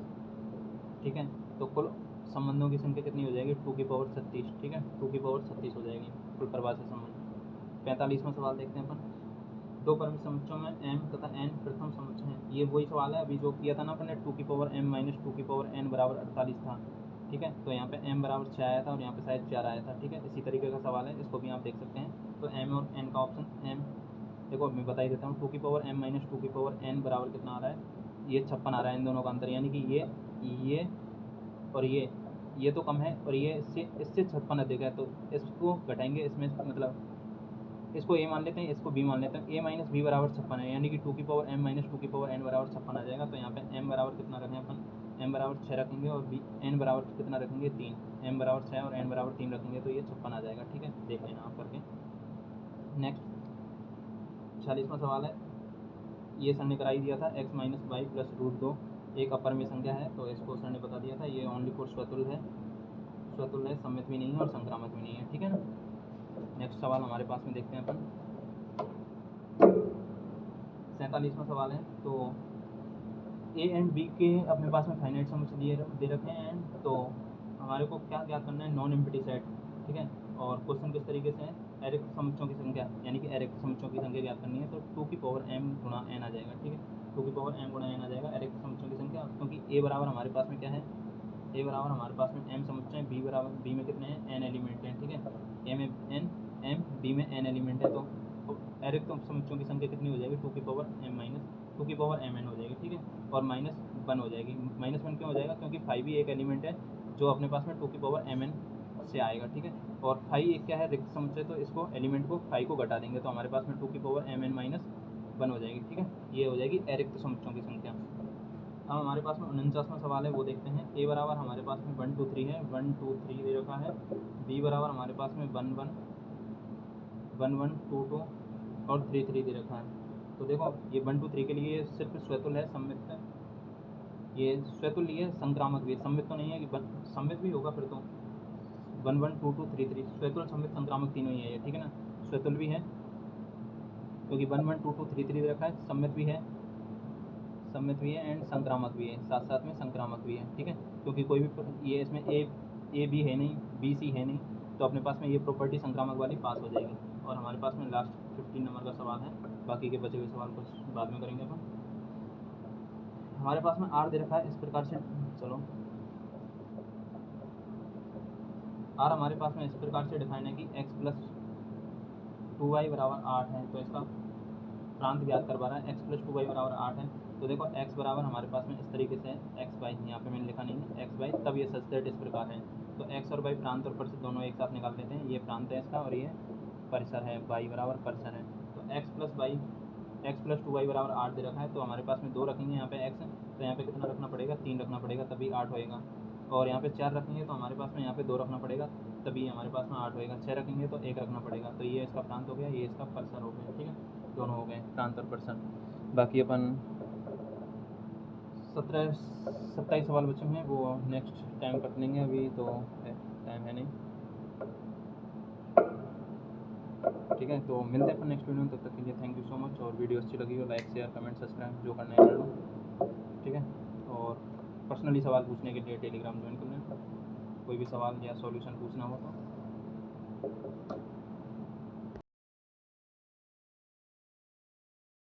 ठीक है। तो कुल संबंधों की संख्या कितनी हो जाएगी, 2 की पावर 36, ठीक है, 2 की पावर 36 हो जाएगी कुल परिभाषा संबंध। 45वां सवाल देखते हैं अपन। दो परिमित समुच्चयों में m तथा n प्रथम समुच्चय हैं। ये वही सवाल है अभी जो किया था ना अपन ने, 2 की पावर m माइनस 2 की पावर n बराबर 48 था, ठीक है। तो यहाँ पे m बराबर 6 आया था और यहाँ पे शायद 4 आया था, ठीक है। इसी तरीके का सवाल है, इसको भी आप देख सकते हैं। तो m और n का ऑप्शन m, देखो मैं बता ही देता हूँ। 2 की पावर m माइनस 2 की पावर n बराबर कितना आ रहा है, ये 56 आ रहा है। इन दोनों का अंतर यानी कि ये और ये तो कम है, और ये इससे 56 अधिक है, तो इसको घटाएंगे, इसमें मतलब इसको a मान लेते हैं, इसको b मान लेते हैं। a माइनस बी बराबर 56 है, यानी कि 2 की पावर m माइनस 2 की पावर n बराबर 56 आ जाएगा। तो यहाँ पे m बराबर कितना रखें अपन, m बराबर 6 रखेंगे, और n बराबर कितना रखेंगे, 3। m बराबर 6 और n बराबर 3 रखेंगे तो ये 56 आ जाएगा, ठीक है। देख लेना आप करके। नेक्स्ट 46वां सवाल है। ये सर ने कराई दिया था x माइनस वाई प्लस √2 एक अपर में संख्या है, तो इसको सर ने बता दिया था। ये ओनली फॉर स्वतुल्य है, सम्मित भी नहीं है और संक्रामक भी नहीं है, ठीक है ना। नेक्स्ट सवाल हमारे पास में देखते हैं अपन। 47वां सवाल है। तो ए एंड बी के अपने पास में फाइनाइट समुच्चय दे रखे हैं, एंड तो हमारे को क्या ज्ञात करना है, नॉन एम्प्टी सेट, ठीक है। और क्वेश्चन किस तरीके से है, एरिक्त समुच्चयों की संख्या यानी कि एरिक्त समुच्चयों की संख्या ज्ञात करनी है। तो 2 की पावर m गुणा n आ जाएगा, ठीक है। 2 की पावर m गुणा n आ जाएगा एरिक्त समुच्चयों की संख्या, क्योंकि a बराबर हमारे पास में क्या है, a बराबर हमारे पास में m समुच्चय, b में कितने हैं, n एलिमेंट हैं, ठीक है। b में n एलिमेंट है, तो एरिक्त समुच्चयों की संख्या कितनी हो जाएगी, 2 की पावर m माइनस 2 की पावर mn हो जाएगी, ठीक है। और -1 हो जाएगी। -1 क्यों हो जाएगा, क्योंकि 5 भी एक एलिमेंट है जो अपने पास में 2 की पावर mn से आएगा, ठीक है। और 5 एक क्या है, रिक्त समुच्चय, तो इसको एलिमेंट को 5 को घटा देंगे तो हमारे पास में 2 की पावर mn माइनस 1 हो जाएगी, ठीक है। ये हो जाएगी अरिक्त समुच्चयों की संख्या। अब हमारे पास में 49वां सवाल है, वो देखते हैं। ए बराबर हमारे पास में 1 2 3 है, 1 2 3 दे रखा है। बी बराबर हमारे पास में 1 1 2 2 और 3 3 दे रखा है। तो देखो ये 1 2 3 के लिए सिर्फ स्वतुल्य है, सम्मित है, ये स्वतुल्य है, संक्रामक भी है, सम्मित तो नहीं है कि सम्मित भी होगा फिर तो 1 1 2 2 3 3 स्वतुल्य सम्मित संक्रामक तीनों ही है ये, ठीक है ना। स्वतुल्य भी है क्योंकि 1 1 2 2 3 3 दे रखा है, सम्मित भी है एंड संक्रामक भी है, साथ साथ में संक्रामक भी है, ठीक है। क्योंकि कोई भी ये इसमें ए बी है नहीं, बी सी है नहीं, तो अपने पास में ये प्रॉपर्टी संक्रामक वाली पास हो जाएगी। और हमारे पास में लास्ट 15 नंबर का सवाल है, बाकी के बचे हुए सवाल कुछ बाद में करेंगे अपन। हमारे पास में आर दे रखा है इस प्रकार से, चलो आर हमारे पास में इस प्रकार से डिफाइन है कि x प्लस 2y बराबर 8 है, तो इसका प्रांत ज्ञात करवा रहा है। x प्लस 2y बराबर 8 है, तो देखो x बराबर हमारे पास में इस तरीके से है, x बाई, यहाँ पे मैंने लिखा नहीं है x बाई, तब ये सच दैट इस प्रकार है। तो x और y प्रांत और परिसर दोनों एक साथ निकाल लेते हैं। ये प्रांत है इसका और ये परिसर है, y बराबर परिसर है। तो x प्लस 2y बराबर 8 दे रखा है, तो हमारे पास में 2 रखेंगे यहाँ पे x, तो यहाँ पे कितना रखना पड़ेगा, 3 रखना पड़ेगा, तभी 8 होएगा। और यहाँ पे 4 रखेंगे तो हमारे पास में यहाँ पे 2 रखना पड़ेगा, तभी हमारे पास में 8 होएगा। 6 रखेंगे तो 1 रखना पड़ेगा। तो ये इसका प्रांत हो गया, ये इसका परिसर हो गया, ठीक है। दोनों हो गए प्रांत और परिसर। बाकी अपन 27 सवाल बचे हुए हैं, वो नेक्स्ट टाइम कर लेंगे, अभी तो टाइम है नहीं, ठीक है। तो मिलते हैं अपन नेक्स्ट वीडियो में, तब तक के लिए थैंक यू सो मच। और वीडियो अच्छी लगी हो लाइक शेयर कमेंट सब्सक्राइब जो करना है कर लो, ठीक है। और पर्सनली सवाल पूछने के लिए टेलीग्राम ज्वाइन कर लें, कोई भी सवाल या सॉल्यूशन पूछना हो तो।